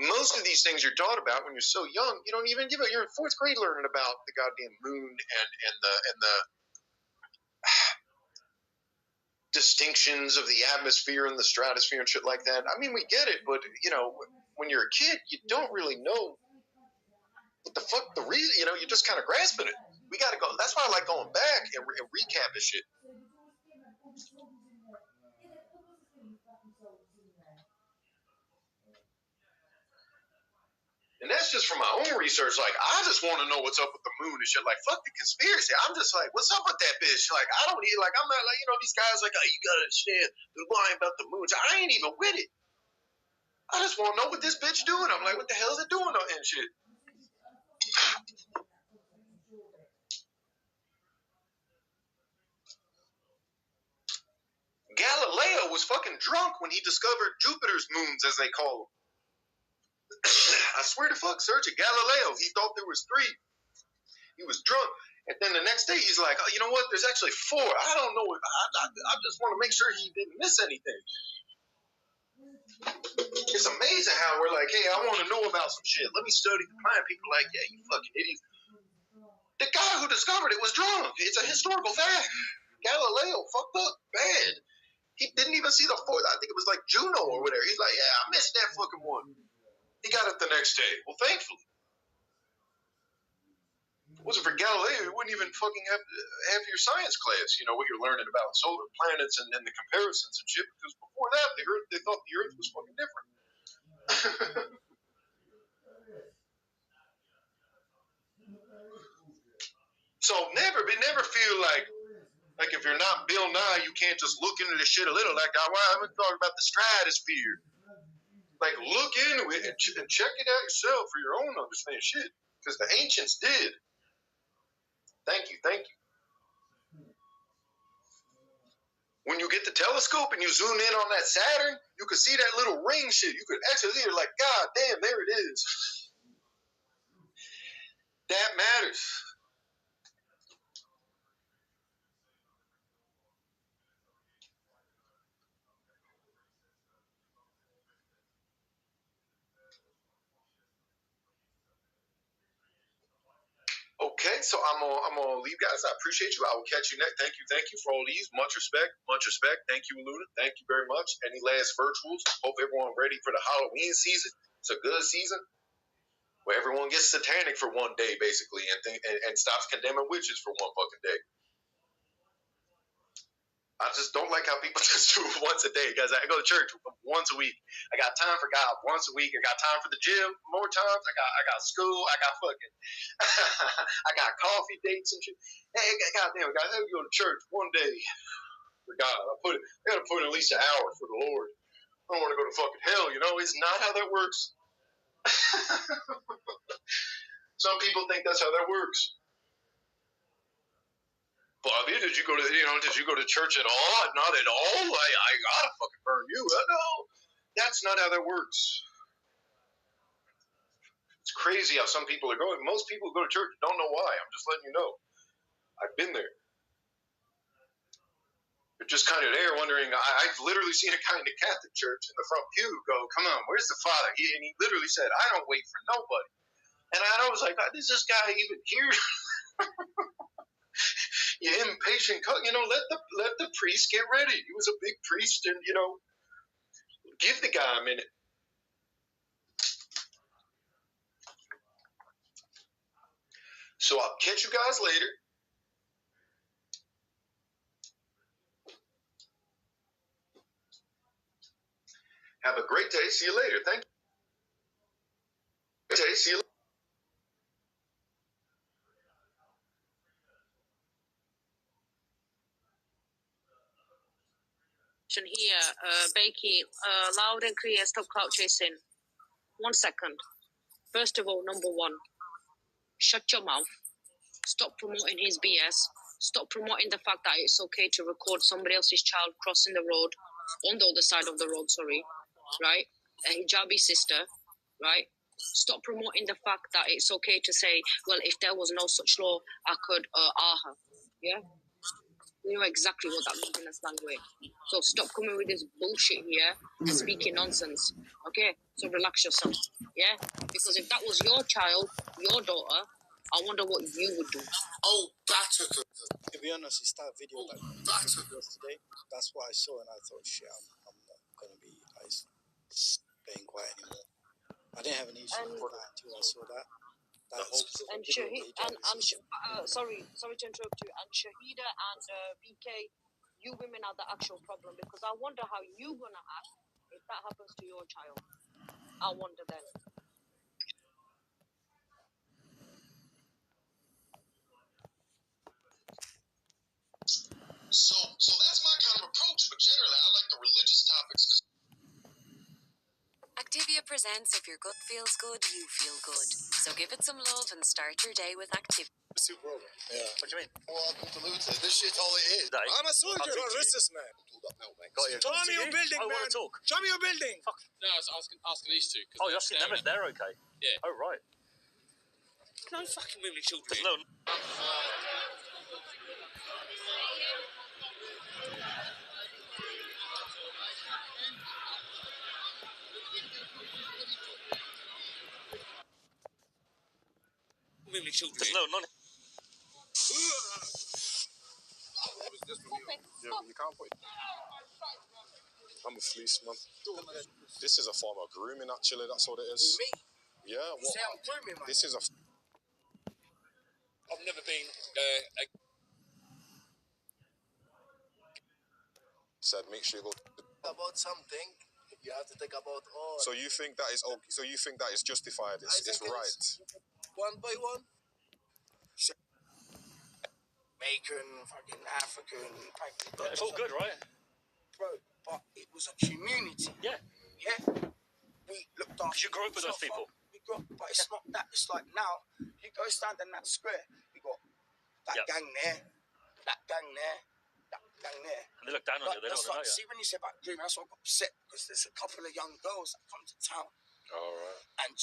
Most of these things you're taught about when you're so young, you don't even give it. You're in fourth grade learning about the goddamn moon and the distinctions of the atmosphere and the stratosphere and shit like that. I mean, we get it, but when you're a kid, you don't really know what the fuck the reason. You're just kind of grasping it. We got to go. That's why I like going back and recap this shit. And that's just from my own research. Like, I just want to know what's up with the moon and shit. Like, fuck the conspiracy. I'm just like, what's up with that bitch? Like, I don't need, like, I'm not like, these guys like, oh, you gotta understand, they're lying about the moon. I ain't even with it. I just want to know what this bitch doing. I'm like, what the hell is it doing and shit? Galileo was fucking drunk when he discovered Jupiter's moons, as they call them. I swear to fuck, search it. Galileo, he thought there was 3. He was drunk. And then the next day, he's like, oh, you know what? There's actually 4. I don't know. I just want to make sure he didn't miss anything. It's amazing how we're like, hey, I want to know about some shit. Let me study the planet. People are like, yeah, you fucking idiot. The guy who discovered it was drunk. It's a historical fact. Galileo fucked up bad. He didn't even see the 4th. I think it was like Juno or whatever. He's like, yeah, I missed that fucking one. He got it the next day. Well, thankfully. If it wasn't for Galileo, you wouldn't even fucking have your science class, you know, what you're learning about solar planets and the comparisons and shit, because before that, they thought the Earth was fucking different. So never feel like if you're not Bill Nye, you can't just look into this shit a little. Like, why haven't talking about the stratosphere? Like, look into it and check it out yourself for your own understanding shit. Because the ancients did. Thank you. When you get the telescope and you zoom in on that Saturn, you could see that little ring shit. You could actually see it like, God damn, there it is. That matters. Okay, so I'm gonna leave, guys. I appreciate you. I will catch you next. Thank you for all these. Much respect. Thank you, Luna. Thank you very much. Any last virtuals? Hope everyone ready for the Halloween season. It's a good season where everyone gets satanic for one day, basically, and stops condemning witches for one fucking day. I just don't like how people just do it once a day, guys. I go to church once a week. I got time for God once a week. I got time for the gym more times. I got school. I got fucking I got coffee dates and shit. Hey, goddamn, guys, I have to go to church one day for God. I gotta put in at least an hour for the Lord. I don't want to go to fucking hell, you know. It's not how that works. Some people think that's how that works. Bobby, did you go to church at all? Not at all. I gotta fucking burn you. No, that's not how that works. It's crazy how some people are going. Most people who go to church don't know why. I'm just letting you know. I've been there. You're just kind of there wondering. I've literally seen a guy in the Catholic church in the front pew go, "Come on, where's the Father?" And he literally said, "I don't wait for nobody." And I was like, "Is this guy even here?" You impatient, let the priest get ready. He was a big priest, and give the guy a minute. So I'll catch you guys later. Have a great day. See you later. Thank you. Great day. See you later. Here, Becky, loud and clear, stop clout chasing. 1 second. First of all, number one, shut your mouth. Stop promoting his BS. Stop promoting the fact that it's okay to record somebody else's child crossing the road, on the other side of the road, right? A hijabi sister, right? Stop promoting the fact that it's okay to say, well, if there was no such law, I could her. Yeah? You know exactly what that means in a slang way. So stop coming with this bullshit here and speaking nonsense. Okay? So relax yourself. Yeah? Because if that was your child, your daughter, I wonder what you would do. Oh, that's a good. To be honest, it's that video that yesterday. That's what I saw, and I thought, shit, I'm not going to be staying quiet anymore. I didn't have an issue with that until I saw that. Sorry to interrupt you. And Shahida and BK, you women are the actual problem, because I wonder how you're gonna act if that happens to your child. I wonder then. So that's my kind of approach, but generally I like the religious topics. Activia presents If Your Gut Feels Good, You Feel Good. So give it some love and start your day with Activia. Super over. Yeah. What do you mean? Welcome to Luton. This shit's all it is. No. I'm a soldier. I'll You're talk a to you. racist, man. Got you. Show me your building, I man. want to talk. Show me your building. Fuck. No, I was asking these two. Oh, you're asking them if they're okay? Yeah. Oh, right. No fucking women children. There's no... Women children. There's no none. Yeah, but you can't put it. I'm a policeman. This is a form of grooming, actually. That's what it is. Me? Yeah. You say I'm grooming, man. This is a. I've never been Said, make sure you go. About something, you have to think about all. So you think that is okay? So you think that is justified? It's right. One by one. Jamaican, fucking African, Yeah, it's all good, right? bro. But it was a community. Yeah. Yeah. We looked after. Because you grew up with those people. We grew up, but it's not that. It's like now, you go stand in that square. You got that Yep. gang there, that gang there, that gang there. And they look down on you. They don't That's want to know like, you. see, when you say about grooming, that's why I got upset because there's a couple of young girls that come to town All right. and,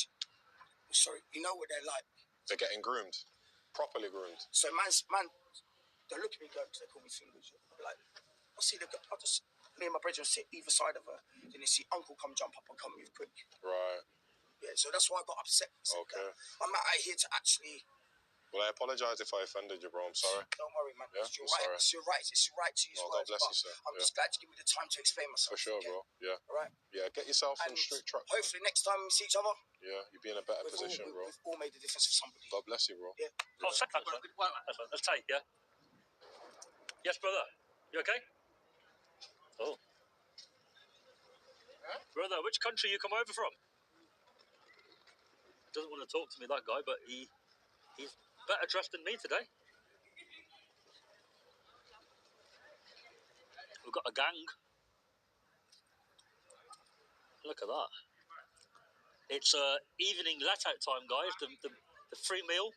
sorry, you know what they're like. They're getting groomed, properly groomed. So man, they look at me going because they call me fingers. I'm like, I see the girl. I just me and my brother sit either side of her. Then you see uncle come jump up and come move quick. Right. Yeah, so that's why I got upset. Okay. I'm out here to actually. Well, I apologize if I offended you, bro. I'm sorry. Don't worry, man. Yeah, It's your I'm right. sorry. It's your right. It's your right to use Oh, words. God bless but you, sir. I'm Yeah. just glad you give me the time to explain myself. For sure, okay? bro. Yeah. All right. Yeah. Get yourself on And strict track. hopefully next time we see each other, Yeah. You'll be in a better we've position, bro. all made a difference for somebody. God bless you, bro. Yeah. Oh, thanks, man. That's fine. Let's take, yeah? Yes, brother. You okay? Oh. Brother, which country you come over from? Doesn't want to talk to me, that guy, but he's better dressed than me today. We've got a gang. Look at that. It's evening let-out time, guys. The free meal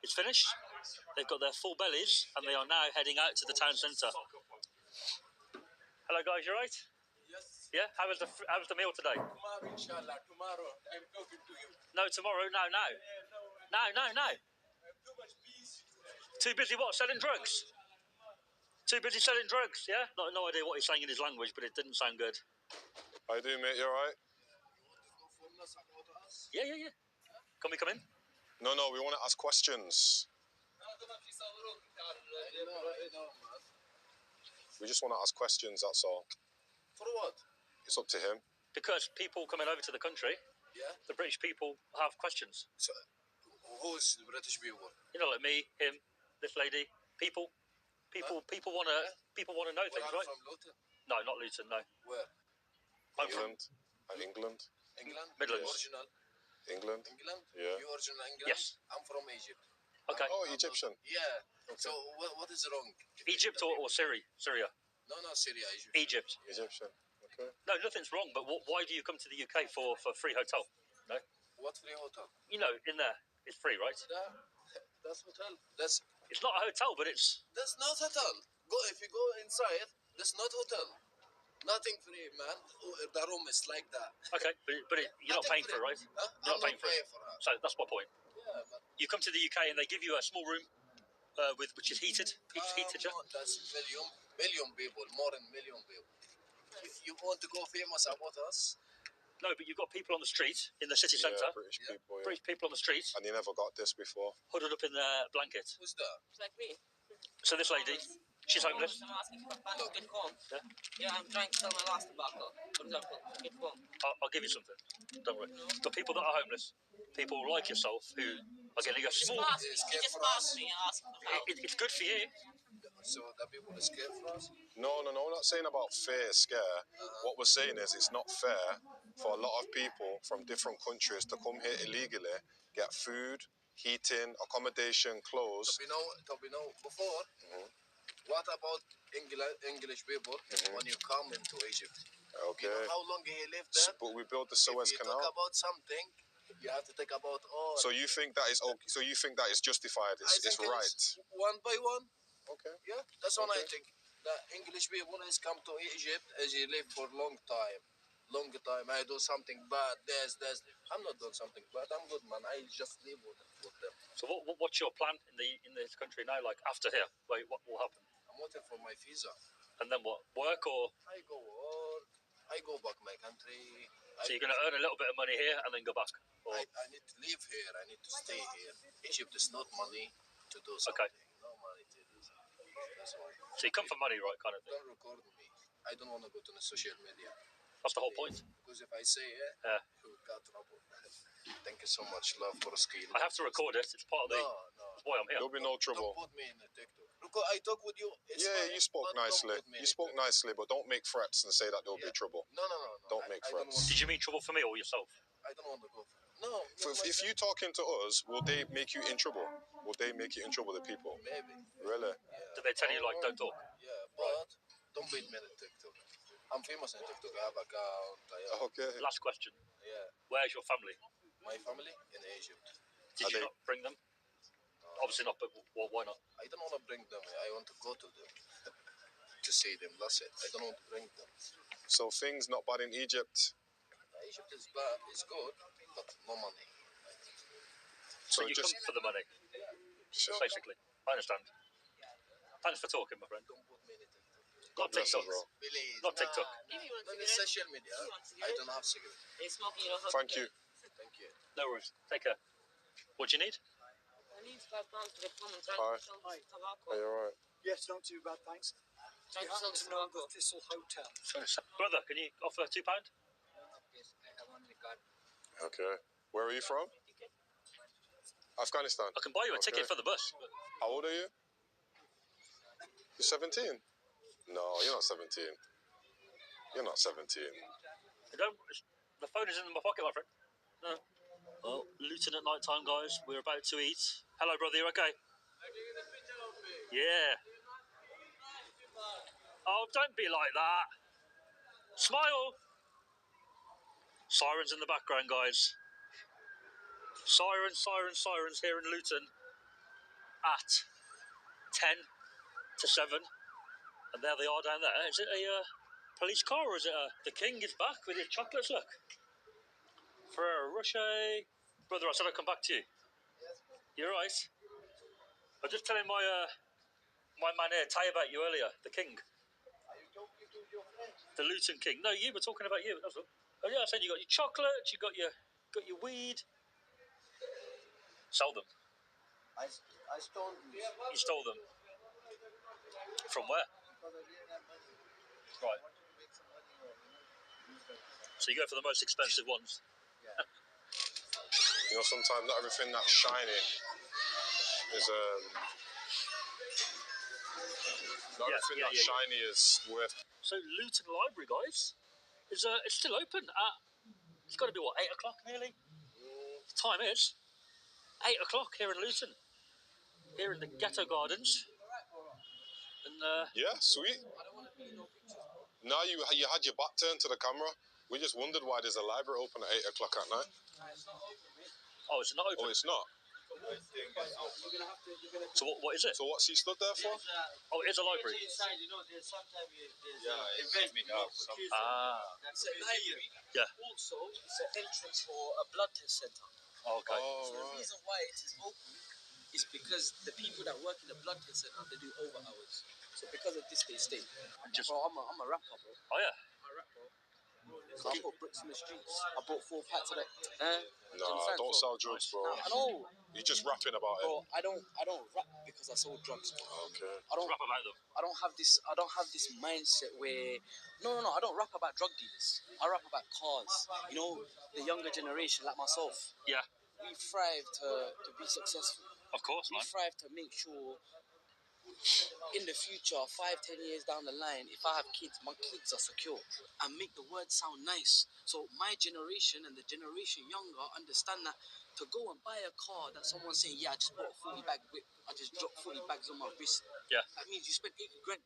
is finished. They've got their full bellies, and they are now heading out to the town centre. Hello, guys. You right? Yes. Yeah. How was the meal today? Tomorrow, inshallah. Tomorrow, I'm talking to you. No, tomorrow. No. I'm too much busy. Too busy what? Selling drugs? Too busy selling drugs, yeah? No idea what he's saying in his language, but it didn't sound good. How you doing, mate? You alright? Yeah. Can we come in? No, we want to ask questions. We just want to ask questions, that's all. For what? It's up to him. Because people coming over to the country, Yeah. the British people have questions. So, who's the British people? You know, like me, him, this lady, people want to know things, right? From Luton? No, not Luton, no. Where? I'm from England. England? Midlands. Original? England. England? Yeah. You original England? Yes. I'm from Egypt. Okay. Oh, Egyptian. Yeah. So what is wrong? Egypt or Syria? No, Syria, Egypt. Egypt. Egyptian. Okay. No, nothing's wrong, but why do you come to the UK for free hotel? No? What free hotel? You know, in there, it's free, right? That's hotel. It's not a hotel, but it's... That's not hotel. If you go inside, that's not hotel. Nothing free, man. The room is like that. Okay, but you're not paying for it, right? Huh? You're not I'm paying for it. for that. So that's my point. Yeah, but You come to the UK and they give you a small room which is heated. It's heated, yeah? that's million people, more than million people. If you want to go famous about us, No, but you've got people on the street in the city Yeah, centre. British people, yeah. British people on the street, And you never got this before. huddled up in their blanket. who's that? It's like me. So this lady, she's homeless. I'm asking for funds to get home. Yeah. Yeah, I'm trying to sell my last tobacco, for example, to get home. I'll give you something. Don't worry. But people that are homeless, people like yourself who are getting a small... He just asked me and asked for help. It's good for you. So the people are scared for us? No, we're not saying about fear, scare. What we're saying is it's not fair for a lot of people from different countries to come here illegally, get food, heating, accommodation, clothes. To be know before, what about English people when you come into Egypt? Okay. You know how long he lived there? But we built the Suez If you Canal. talk about something, You have to think about all. So you think that is okay? So you think that is justified? It's right. One by one. Okay. Yeah, that's what I think. The English people has come to Egypt as you live for a long time. I do something bad. I'm not doing something bad. I'm good, man. I just live with them. So what's your plan in this country now? Like after here, like what will happen? I'm waiting for my visa. And then what? Work or? I go work. I go back my country. So you're going to earn a little bit of money here and then go back? Or? I need to live here. I need to stay here. Egypt is not money to do something. Okay. No money to do something. That's why. So you come for money, right, kind of thing? Don't record me. I don't want to go to the social media. That's the whole point. Because if I say it, you got trouble. Thank you so much. Love for skill. I have to record it. It's part of the... No. That's why I'm here. There'll be no trouble. Don't put me in the TikTok. I talk with you. Yeah, you spoke nicely. You spoke nicely, but don't make threats and say that there'll be trouble. No. Don't make threats. Did you mean trouble for me or yourself? I don't want to go. No. If you talking to us, will they make you in trouble? Will they make you in trouble, the people? Maybe. Really? Yeah. Did they tell you, like, don't talk? Yeah, but don't beat me in TikTok. I'm famous in TikTok. I have an account. Okay. Last question. Yeah. Where's your family? My family in Egypt. Did you not bring them? Obviously not, but why not? I don't want to bring them. I want to go to them to see them. That's it. I don't want to bring them. So things not bad in Egypt. Egypt is bad. It's good, but no money. So you come for the money, basically. I understand. Thanks for talking, my friend. Don't put me in TikTok. Not TikTok, bro. Please. Not TikTok. On the social media, I don't have cigarette. Thank you. Thank you. No worries. Take care. What do you need? I need 5 pounds to get home and Hi. tobacco. Are you alright? Yes, not too bad, thanks. Try You to sell have to some know tobacco. the Thistle Hotel. Brother, can you offer £2? Yes, I have only card. Okay. Where are you from? Afghanistan. I can buy you a ticket for the bus. How old are you? You're 17? No, you're not 17. You're not 17. The phone is in my pocket, my friend. No. Well, Luton at night time, guys. We're about to eat. Hello, brother. You okay? Yeah. Oh, don't be like that. Smile. Sirens in the background, guys. Sirens here in Luton at 10 to 7. And there they are down there. Is it a police car or is it the king is back with his chocolates, look. Ferrero Rocher. Brother, I said I'd come back to you. You're right. I was just telling my man here, Tay, about you earlier, the king. Are you talking to your friends? The Luton king. No, you were talking about you, that's all. Oh yeah, I said you got your chocolates, you got your weed. Sell them. I stole these. You stole them. From where? Because I didn't have money. Right. I wanted to make some money or use them. So you go for the most expensive ones. Yeah. You know, sometimes not everything that's shiny is not everything that's shiny is worth. So Luton Library, guys, is it's still open at. It's got to be what, 8 o'clock nearly. The time is 8 o'clock here in Luton, here in the Ghetto Gardens. And Yeah, sweet. Now you had your back turned to the camera. We just wondered why there's a library open at 8 o'clock at night. oh, it's not open. Oh, it's not. So what is it? So what's he stood there for? Oh, it is a library. Inside, you know, there's sometimes event. That's a library. Yeah. Also, it's an entrance for a blood test center. Okay. Oh, So the right. reason why it is open is because the people that work in the blood test center, they do over hours. So because of this, they stay. Just. Bro, I'm a rapper, bro. Oh yeah. I'm a rapper. So I put bricks in the streets. I bought 4 packs of that. Nah, don't sell drugs, bro. I know. You're just rapping about it. Bro, I don't rap because I sold drugs. Bro. Okay. I don't Rap about them. I don't have this mindset where no, I don't rap about drug dealers. I rap about cars. You know, the younger generation like myself. Yeah. We thrive to be successful. Of course, We man. thrive to make sure in the future, 5-10 years down the line, if I have kids, my kids are secure and make the word sound nice. So my generation and the generation younger understand that to go and buy a car that someone's saying, yeah, I just bought a 40 bag whip, I just dropped 40 bags on my wrist. Yeah. That means you spent 80 grand.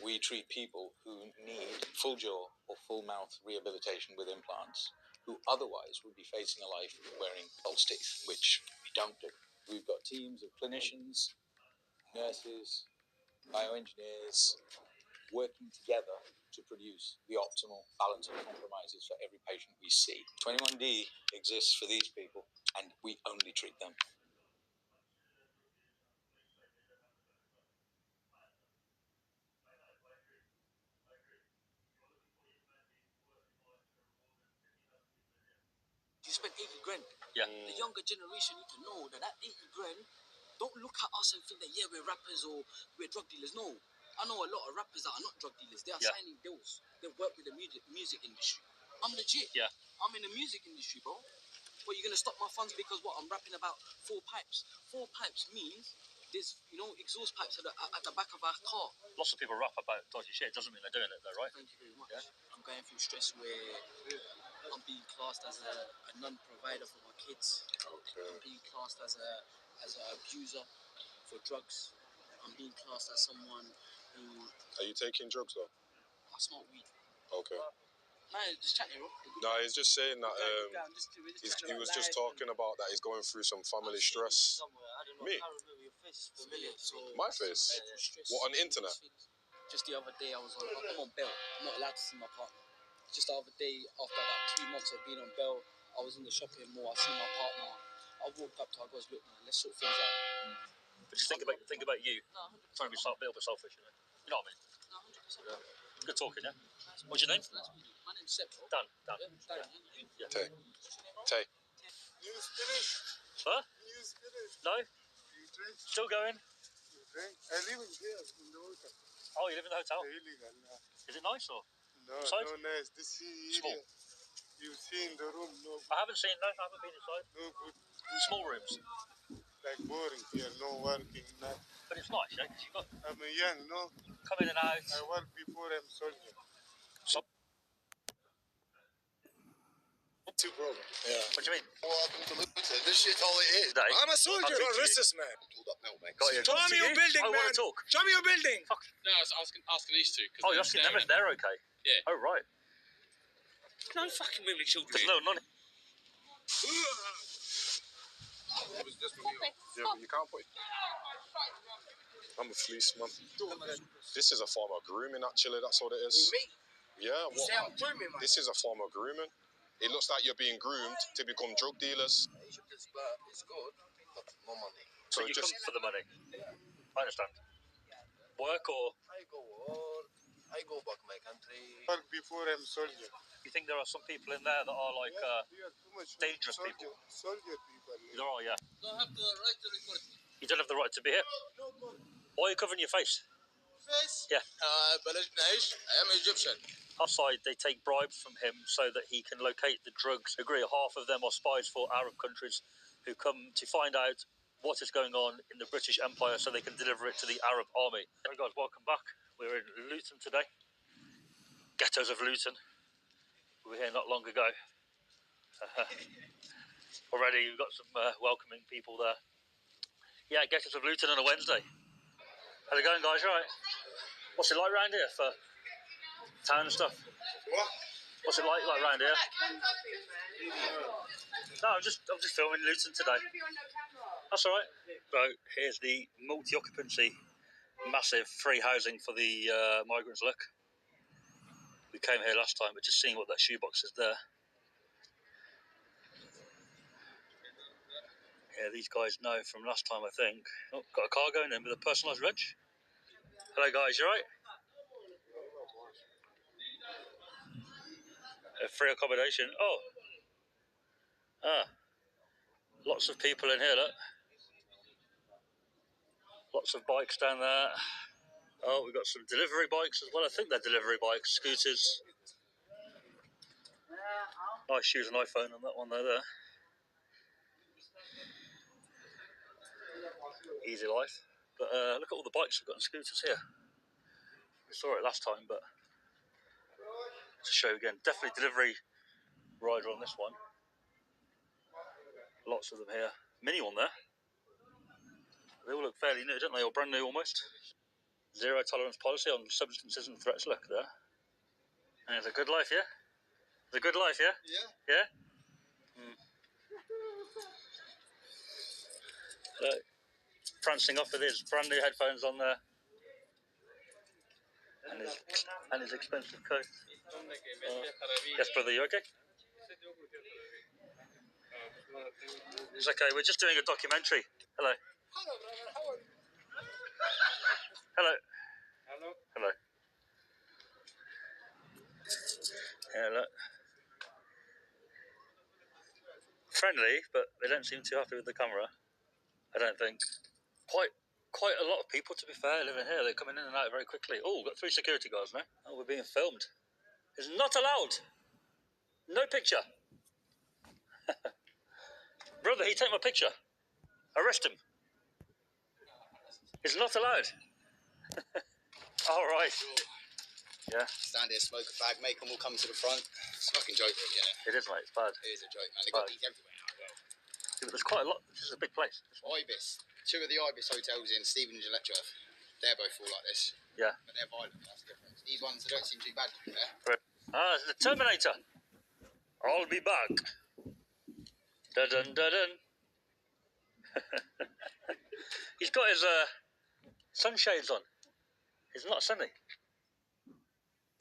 We treat people who need full jaw or full mouth rehabilitation with implants who otherwise would be facing a life wearing false teeth, which we don't do. We've got teams of clinicians, nurses, bioengineers working together to produce the optimal balance of compromises for every patient we see. 21D exists for these people, and we only treat them. You spent 80 grand. Yeah. The younger generation need to know that 80 grand, don't look at us and think that, yeah, we're rappers or we're drug dealers. No. I know a lot of rappers that are not drug dealers. They are signing deals. They work with the music industry. I'm legit. Yeah. I'm in the music industry, bro. What, you're going to stop my funds because what? I'm rapping about 4 pipes. 4 pipes means there's, exhaust pipes at the back of our car. Lots of people rap about dodgy shit. Doesn't mean they're doing it though, right? Thank you very much. Yeah. I'm going through stress where I'm being classed as a non-provider for my kids. Okay. I'm being classed as an abuser for drugs. I'm being classed as someone who... Are you taking drugs though? I smoke weed. Okay. No, just chatting, bro. No, he's just saying that he was just talking about that he's going through some family stress. Me? My face? What, on the internet? Just the other day, I'm on bail. I'm not allowed to see my partner. Just the other day, after about 2 months of being on bail, I was in the shopping mall. I see my partner. I walked up to her. I goes, look, man, let's sort things out. But just think about you. No, 100%. Trying to be a bit of a selfish, you know. You know what I mean? No, 100%. Yeah. Good talking, yeah. What's your name? My name's Seb. Dan. Yeah, Dan. Yeah. Tay. Tay. News finished. Huh? News finished. No? You drink? Still going? You drink? I live in here in the hotel. Oh, you live in the hotel? Illegal. Is it nice or? No, Inside? no nice. This area. Small. You see in the room, no. I haven't been inside. No good. Small rooms. Like boring here, no working, nothing. But it's nice, yeah, because you've got I'm young, no. come in and out. I work before I'm soldier. Two programs. Yeah. What do you mean? Welcome to Luton. This shit's all it is. Today? I'm a soldier, I'll or speak to you. resist man. Pulled up now, mate. Got you. Show Talk me to your you? building, I man. want to talk. Show me your building. No, I was asking these two. Oh, you're asking them if they're okay? Yeah. Oh, right. No fucking women and children. There's no none. Yeah, but you can't put it. I'm a fleece man. This is a form of grooming, actually. That's what it is. Yeah. This is a form of grooming. It looks like you're being groomed to become drug dealers. It's good, but no money. So you come for the money. I understand. Work or? I go work. I go back my country. Work before I'm soldier. You think there are some people in there that are like Yeah, too much dangerous soldier, people? Soldier people. There are, yeah. Don't have the right to record me. You don't have the right to be here. No problem. Why are you covering your face? Face? Yeah. بلاش نعيش. I am Egyptian. Outside, they take bribes from him so that he can locate the drugs. Agree, half of them are spies for Arab countries who come to find out what is going on in the British Empire so they can deliver it to the Arab army. Hey guys, welcome back. We're in Luton today. Ghettos of Luton. We were here not long ago. Already we've got some welcoming people there. Yeah, Ghettos of Luton on a Wednesday. How's it going, guys? You alright? What's it like round here for town and stuff? What? What's it like round here? No, I'm just filming Luton today. That's all right. So here's the multi-occupancy, massive free housing for the migrants. Look, we came here last time, but just seeing what that shoebox is there. Yeah, these guys know from last time, I think. Oh, got a car going in with a personalised reg. Hello, guys. You all right? Free accommodation. Oh. Lots of people in here, look. Lots of bikes down there. Oh, we've got some delivery bikes as well. I think they're delivery bikes, scooters. Nice use an iPhone on that one there. Easy life. But look at all the bikes we've got and scooters here. We saw it last time, but to show again, definitely delivery rider on this one. Lots of them here. Mini one there. They all look fairly new, don't they? Or brand new almost. Zero tolerance policy on substances and threats. Look there. And it's a good life, yeah? It's a good life, yeah? Yeah. Yeah? Look, prancing off with his brand new headphones on there. And his expensive coat. Yes, brother, you okay? It's okay, we're just doing a documentary. Hello. Hello. Hello. Hello. Yeah, look. Friendly, but they don't seem too happy with the camera. I don't think. Quite a lot of people, to be fair, living here. They're coming in and out very quickly. Oh, we've got 3 security guards now. Oh, we're being filmed. It's not allowed. No picture. Brother, he took my picture. Arrest him. It's not allowed. All right. Yeah. Stand there, smoke a fag, make them all come to the front. It's a fucking joke, really, isn't it? It is, mate. It's bad. It is a joke, man. They've got these everywhere now as well. Yeah, there's quite a lot. This is a big place. Ibis. 2 of the Ibis hotels in Stevenage and Letchworth. They're both all like this. Yeah. But they're violent, that's the difference. These ones, they don't seem too bad, to be fair. Ah, it's the Terminator. I'll be back. Dun-dun-dun-dun. He's got his sunshades on. It's not sunny.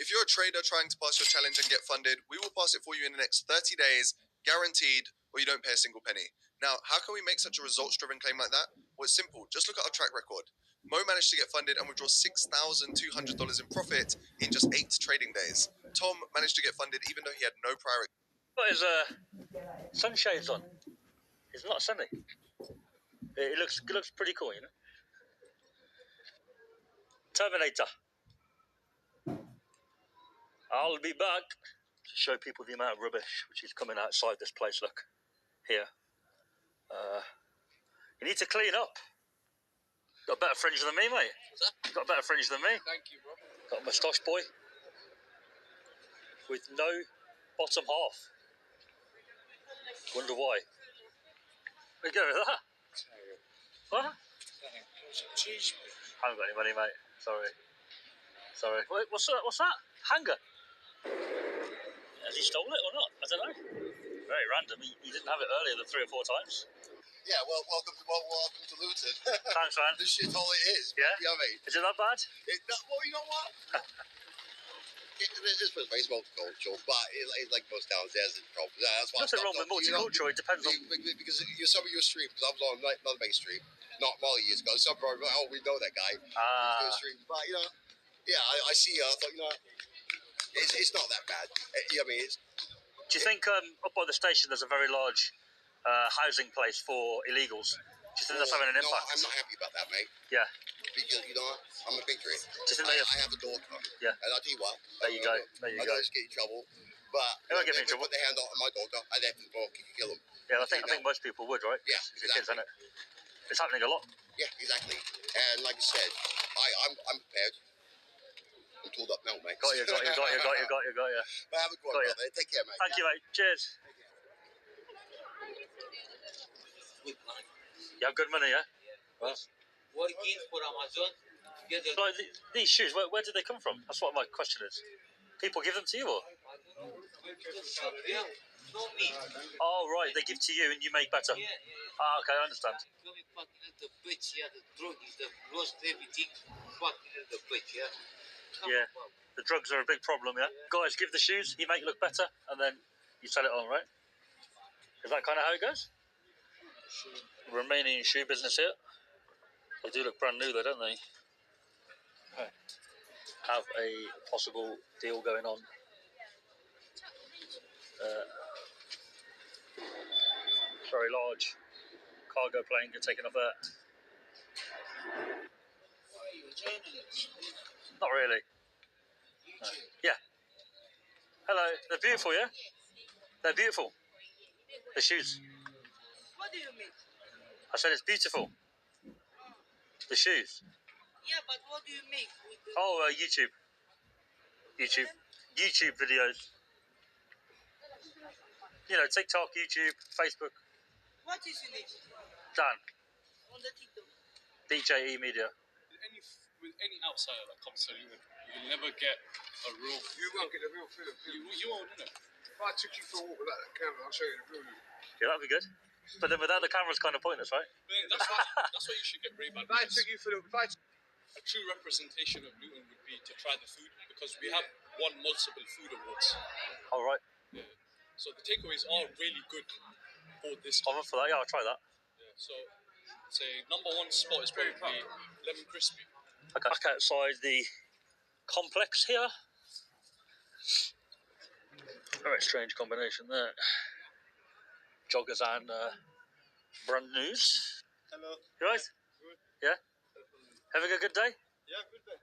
If you're a trader trying to pass your challenge and get funded, we will pass it for you in the next 30 days, guaranteed, or you don't pay a single penny. Now, how can we make such a results-driven claim like that? Well, it's simple. Just look at our track record. Mo managed to get funded and withdraw $6,200 in profit in just 8 trading days. Tom managed to get funded even though he had no prior... Got his sunshades on. It's not sunny. It looks pretty cool, you know. Terminator. I'll be back to show people the amount of rubbish which is coming outside this place. Look, here. You need to clean up. Got a better fringe than me, mate. What's that? Got a better fringe than me. Thank you, bro. Got a moustache boy with no bottom half. Wonder why. Where'd you go with that? What? I haven't got any money, mate. Sorry. Wait, what's that? Hanger? Has he stole it or not? I don't know. Very random. He didn't have it earlier than 3 or 4 times. Yeah, well, welcome to Luton. Thanks, man. This shit's all it is. Yeah? You know what I mean? Is it that bad? Well, you know what? This was very multicultural, but like most towns, there's problems. That's why Nothing wrong with multicultural. It depends on... Because some of your streams, I was on another main stream, not Molly years ago. Some people are like, oh, we know that guy. He's stream. But, you know, yeah, I see I thought, you know, it's not that bad. I mean, it's... Do you think up by the station there's a very large housing place for illegals? Do you think that's having an impact? No, I'm not happy about that, mate. Yeah. Because, you know, I'm a patriot. I have a daughter. Yeah. And I'll tell you what. There you go. I don't get in trouble. But They won't get me in trouble. put their hand on my daughter, I'd have to kill them. Yeah, I think most people would, right? Yeah, It's your kids, isn't it? It's happening a lot. Yeah, exactly. And like I said, I'm prepared. I'm tooled up now, mate. Got you. But have a good one, Got you. brother. Take care, mate. Thank you, mate. Cheers. You have good money, yeah? Well, Working for Amazon. Together. like these shoes, where did they come from? That's what my question is. People give them to you, or? Yeah. No me. Oh, right. They give to you and you make better. Yeah. Ah, okay, I understand. Coming back in the bitch, yeah, the drug is the lost everything. Back in the bitch, yeah. Yeah. The drugs are a big problem, yeah? Guys, give the shoes, you make it look better, and then you sell it on, right? Is that kind of how it goes? Romanian shoe business here. They do look brand new though, don't they? Have a possible deal going on. Very large cargo plane get taken off there. Not really. No. Yeah. Hello. They're beautiful, yeah? They're beautiful. The shoes. What do you mean? I said it's beautiful. The shoes. Yeah, but what do you make with the... Oh, YouTube. YouTube videos. You know, TikTok, YouTube, Facebook. What is in it? Dan. On the TikTok. DJE Media. With any outsider that comes to you, you'll never get a real... You won't get a real feel. You won't, innit? If I took you for a walk without the camera, I'll show you the real you. Yeah, that'd be good. But then without the camera, it's kind of pointless, right? That's why you should get Ray-Ban. If I took you for the... A true representation of Luton would be to try the food, because we have won multiple food awards. All right. Yeah. So the takeaways are really good for this. I'm up for that. Yeah, I'll try that. Yeah. So, say number one spot is probably lemon crispy. Okay. Back outside the complex here. Very strange combination there. Joggers and brand news. Hello. You right? Good. Yeah? Having a good day? Yeah, good day.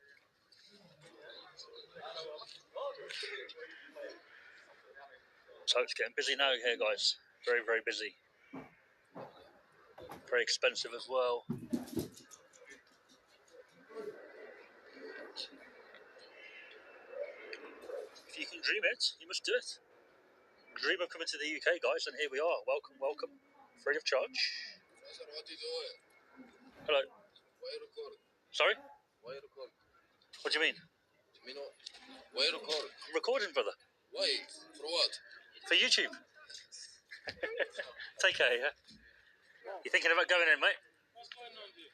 So it's getting busy now here, guys. Very, very busy. Very expensive as well. If you can dream it, you must do it. Dream of coming to the UK, guys, and here we are. Welcome, welcome. Free of charge. What are you doing? Hello. Why are you recording? Sorry? Why are you recording? What do you mean? Why are you recording? I'm recording, brother. Why? For what? For YouTube. Take care, yeah? You thinking about going in, mate? What's going on here?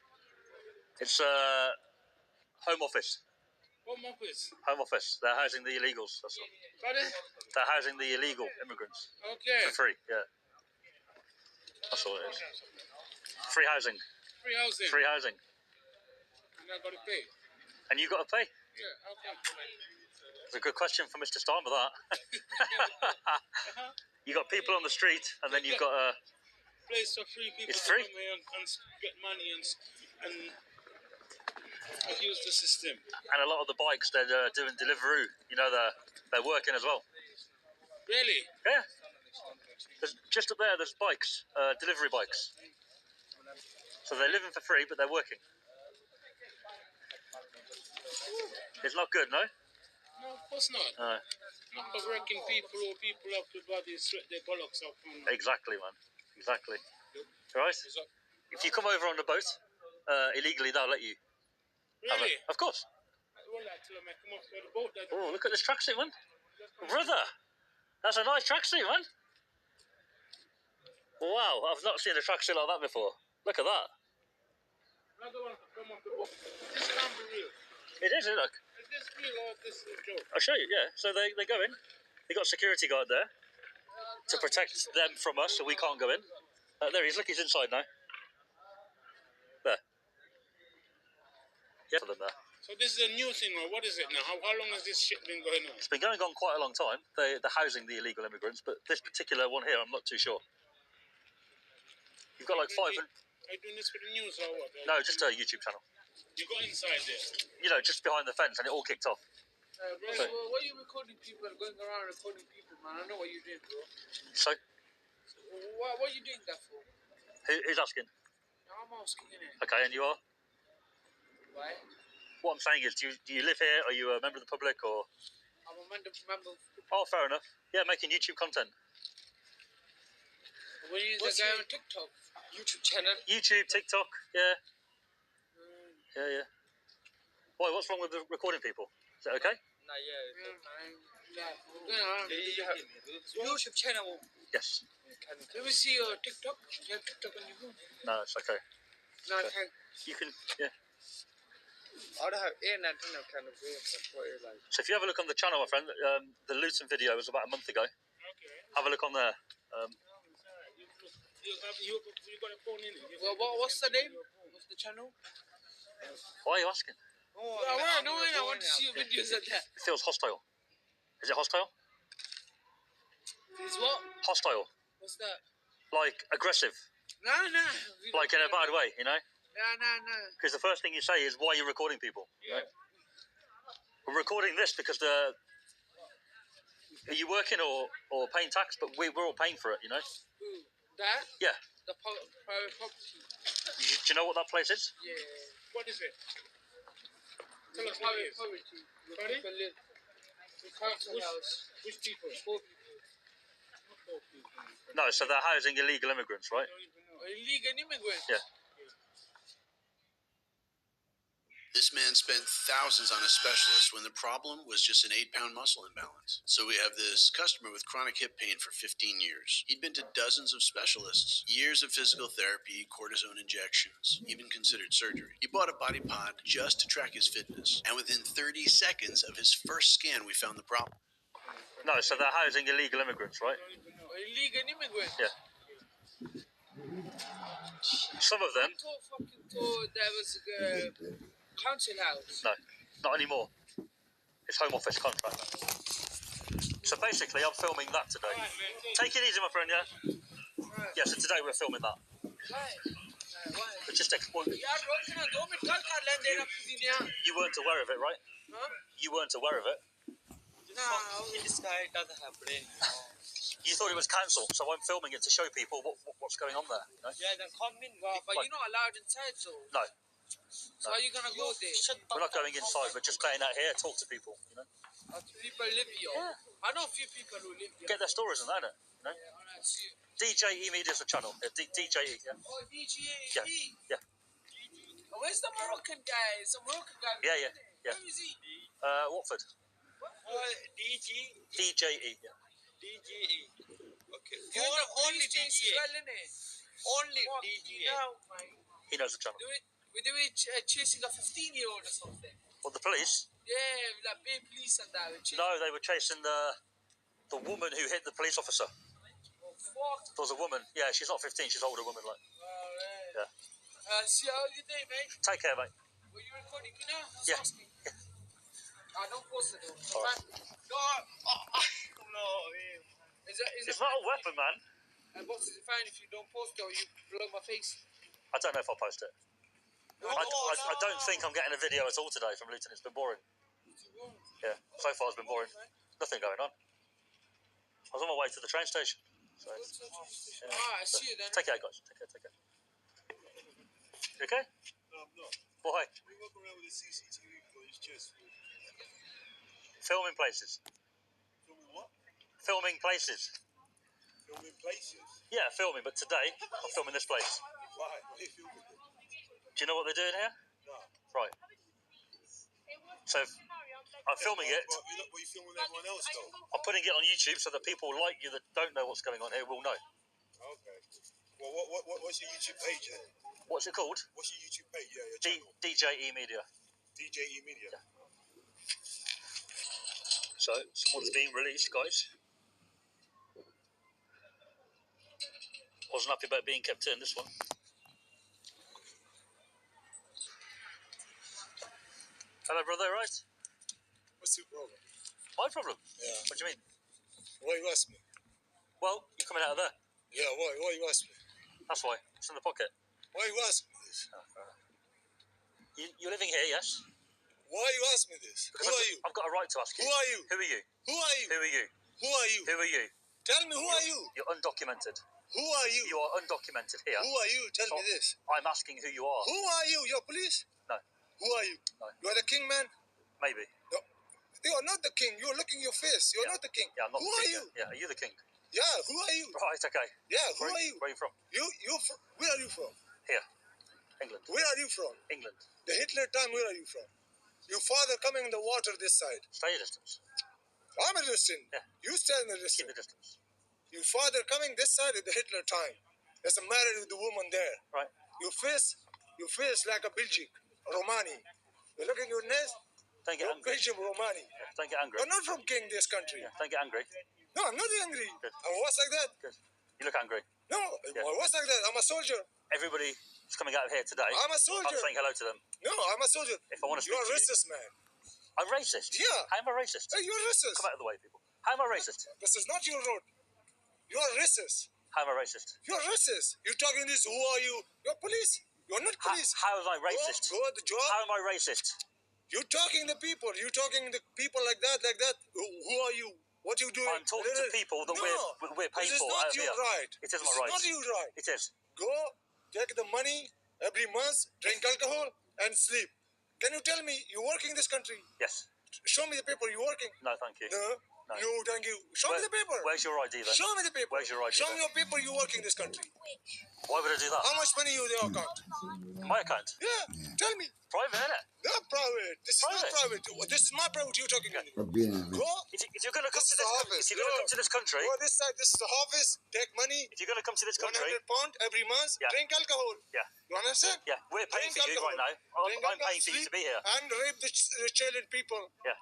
It's Home Office. Home office. Home Office. They're housing the illegals. That's all. Pardon? They're housing the illegal immigrants. Okay. For free, yeah. That's all it is. Free housing. Free housing. Free housing. And I got to pay. And you got to pay? Yeah, how come? It's a good question for Mr. Starmer, that. You got people on the street, and then you've got a... Place for free people It's to free? come here and get money and use the system. And a lot of the bikes, they're doing Deliveroo. You know, they're working as well. Really? Yeah. There's, just up there, there's bikes, delivery bikes. So they're living for free, but they're working. It's not good, no? No, of course not. Not for working people or people have to body sweat their bollocks off. Exactly, man. Exactly. Right? If you come over on the boat, illegally, they'll let you. Really? Of course. Well, I tell them I come off the boat. Oh, look at this tracksuit, man. Brother, that's a nice tracksuit, man. Wow, I've not seen a tracksuit like that before. Look at that. Another one come off the boat. This can't be real. It is, look. Is this real or is this a joke? I'll show you, yeah. So they go in. They got a security guard there to protect them from us, so we can't go in. There he is. Look, he's inside now. There. Yeah, for them there. So this is a new thing, or what is it now? How long has this shit been going on? It's been going on quite a long time. They're housing the illegal immigrants, but this particular one here, I'm not too sure. You've got like 500... Are you doing this for the news or what? No, just a YouTube channel. You got inside there? You know, just behind the fence, and it all kicked off. Bro, So- what are you recording people and going around recording people, man? I know what you're doing, bro. So, What are you doing that for? who's asking? No, I'm asking, innit? Okay, and you are? Why? What I'm saying is, do you live here? Are you a member of the public, or...? I'm a member of... Oh, fair enough. Yeah, making YouTube content. What is the guy on TikTok? YouTube channel? YouTube, TikTok, yeah. Yeah. Why, what's wrong with the recording people? Is that okay? Nah, YouTube channel. Yes. Let me see your TikTok. You have TikTok on your phone? No, it's okay. No, Okay. You can, yeah. I don't have internet kind of way. Like. So if you have a look on the channel, my friend, the Luton video was about a month ago. Okay. Have a look on there. You got a phone in it. Well, what's the name? What's the channel? Why are you asking? Oh, I want to see your videos of that. It feels hostile. Is it hostile? It's what? Hostile. What's that? Like, aggressive. No. Like, in a bad way, you know? No. Because the first thing you say is, why are you recording people? Yeah. Right? We're recording this because are you working or paying tax? But we're all paying for it, you know? Who? That? Yeah. The private property. Do you know what that place is? Yeah. What is it? Tell us what it Private is. property. Sorry? People live. The council house. Which people? Poor people. Poor people. No, so they're housing illegal immigrants, right? I don't even know. Illegal immigrants. Yeah. This man spent thousands on a specialist when the problem was just an 8-pound muscle imbalance. So we have this customer with chronic hip pain for 15 years. He'd been to dozens of specialists, years of physical therapy, cortisone injections, even considered surgery. He bought a body pod just to track his fitness. And within 30 seconds of his first scan, we found the problem. No, so they're housing illegal immigrants, right? Illegal immigrants? Yeah. Some of them. I thought there was a council house. No, not anymore. It's Home Office contract. So basically, I'm filming that today. Take it easy, my friend, yeah? Yeah, so today we're filming that. But just explain. You weren't aware of it, right? Huh? You weren't aware of it. No, this guy doesn't have brain. You thought it was cancelled, so I'm filming it to show people what's going on there. You know? Yeah, then come in, but you're not allowed inside, so. No. So are you gonna go there? We're not going inside, we're just playing out here, talk to people, you know. People live here. Yeah. I know a few people who live here. Get their stories and that, you know. Yeah, alright, see you. DJE Media's a channel. DJE, yeah. Oh, DJE. Yeah. Where's the Moroccan guy? It's a Moroccan guy. Yeah. Where is he? Watford. DJE, yeah. DJE. Okay. Only DJE. Only DJE. He knows the channel. We do it chasing a 15-year-old or something. What, the police? Yeah, like big police and that. No, they were chasing the woman who hit the police officer. Oh, fuck. There was a woman. Yeah, she's not 15, she's an older woman, like. Alright. Yeah. See how you doing, mate? Take care, mate. Were you recording me now? Yeah. Don't post it, though. Right. No, it's not a weapon, man. Boss, is it fine if you don't post it or you blow my face? I don't know if I'll post it. I don't think I'm getting a video at all today from Luton. It's been boring. Yeah, so far it's been boring. Nothing going on. I was on my way to the train station. So, yeah. Alright, see you then. Take care, guys. Take care. You okay? No, I'm not. Why? We walk around with a CCTV for his chest. Filming places. Filming what? Filming places. Filming places? Yeah, filming, but today I'm filming this place. Why? What are you filming? Do you know what they're doing here? No. Right. So I'm filming it. But you're filming everyone else, though. I'm putting it on YouTube so that people like you that don't know what's going on here will know. Okay. Well, what's your YouTube page then? What's it called? What's your YouTube page? Yeah, your channel. DJE Media. DJE Media. Yeah. So someone's being released, guys. Wasn't happy about being kept in this one. Hello, brother, right? What's your problem? My problem? Yeah. What do you mean? Why you ask me? Well, you're coming out of there. Yeah, why you ask me? That's why. It's in the pocket. Why you ask me this? You're living here, yes? Why you ask me this? Because Who are you? I've got a right to ask you. Who are you? Who are you? Who are you? Who are you? Who are you? Who are you? Tell me, who are you? You're undocumented. Who are you? You are undocumented here. Who are you? Tell me this. I'm asking who you are. Who are you? You're police? No. Who are you? No. You're the king, man? Maybe. No. You're not the king. You're looking your face. You're not the king. Yeah, I'm not who the king. Are you? Yeah, are you the king? Yeah, who are you? Right, okay. Yeah, who are you? Where are you from? Where are you from? Here. England. Where are you from? England. The Hitler time, where are you from? Your father coming in the water this side. Stay a distance. I'm a distance. Yeah. You stand in the distance. Keep the distance. Your father coming this side is the Hitler time. There's a married with the woman there. Right. Your face like a Belgic, Romani. You look at your nose. Don't get angry. Belgium, Romani. Yeah, don't get angry. You're not from king this country. Yeah, don't get angry. No, I'm not angry. Good. I was like that. Good. You look angry. No, Yeah. I was like that. I'm a soldier. Everybody who's coming out of here today, I'm a soldier. I'm saying hello to them. No, I'm a soldier. If I want to speak You're a to you. racist, man. I'm racist? Yeah. How am I racist? Hey, you're racist. Come out of the way, people. How am I racist? This is not your road. You're racist. How am I racist? You're racist. You're talking this, who are you? You're police. You're not police. How am I racist? Go at the job. How am I racist? You're talking to people. You're talking to people like that. Who are you? What you doing? I'm talking to people that we're paying for out of here. This is not your right. It is my right. It's not your right. It is. Go, take the money every month, drink alcohol, and sleep. Can you tell me you're working this country? Yes. Show me the paper you're working. No, thank you. No, thank you. Show me the paper. Where's your ID then? Show me the paper. Where's your ID Show then? me your paper you're working this country. Why would I do that? How much money you in your account? My account? Yeah, tell me. Private, innit? Not private. This is not private. This is my private. You're talking to me. Go. If you're going to come to this country, Go this side. This is the office. Take money. If you're going to come to this country, £100 every month. Drink alcohol. Yeah. You understand? Yeah, we're paying for you right now. I'm paying for you to be here. And rape the children people. Yeah.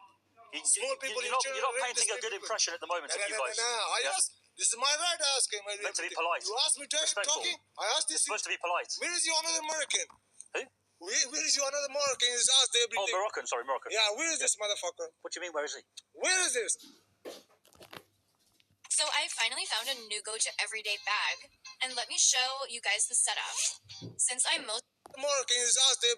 Small people. You're not painting a good impression at the moment, you guys. I asked. This is my right to ask him. Meant to be polite. You asked me to talking. I asked this. Supposed to be polite. Where is your another American? Who? Where is your another Moroccan? He's asked everything. Oh, Moroccan. Sorry, Moroccan. Yeah, where is this motherfucker? What do you mean, where is he? Where is this? So I finally found a new go-to everyday bag, and let me show you guys the setup. Since I'm most Moroccan is asked everything.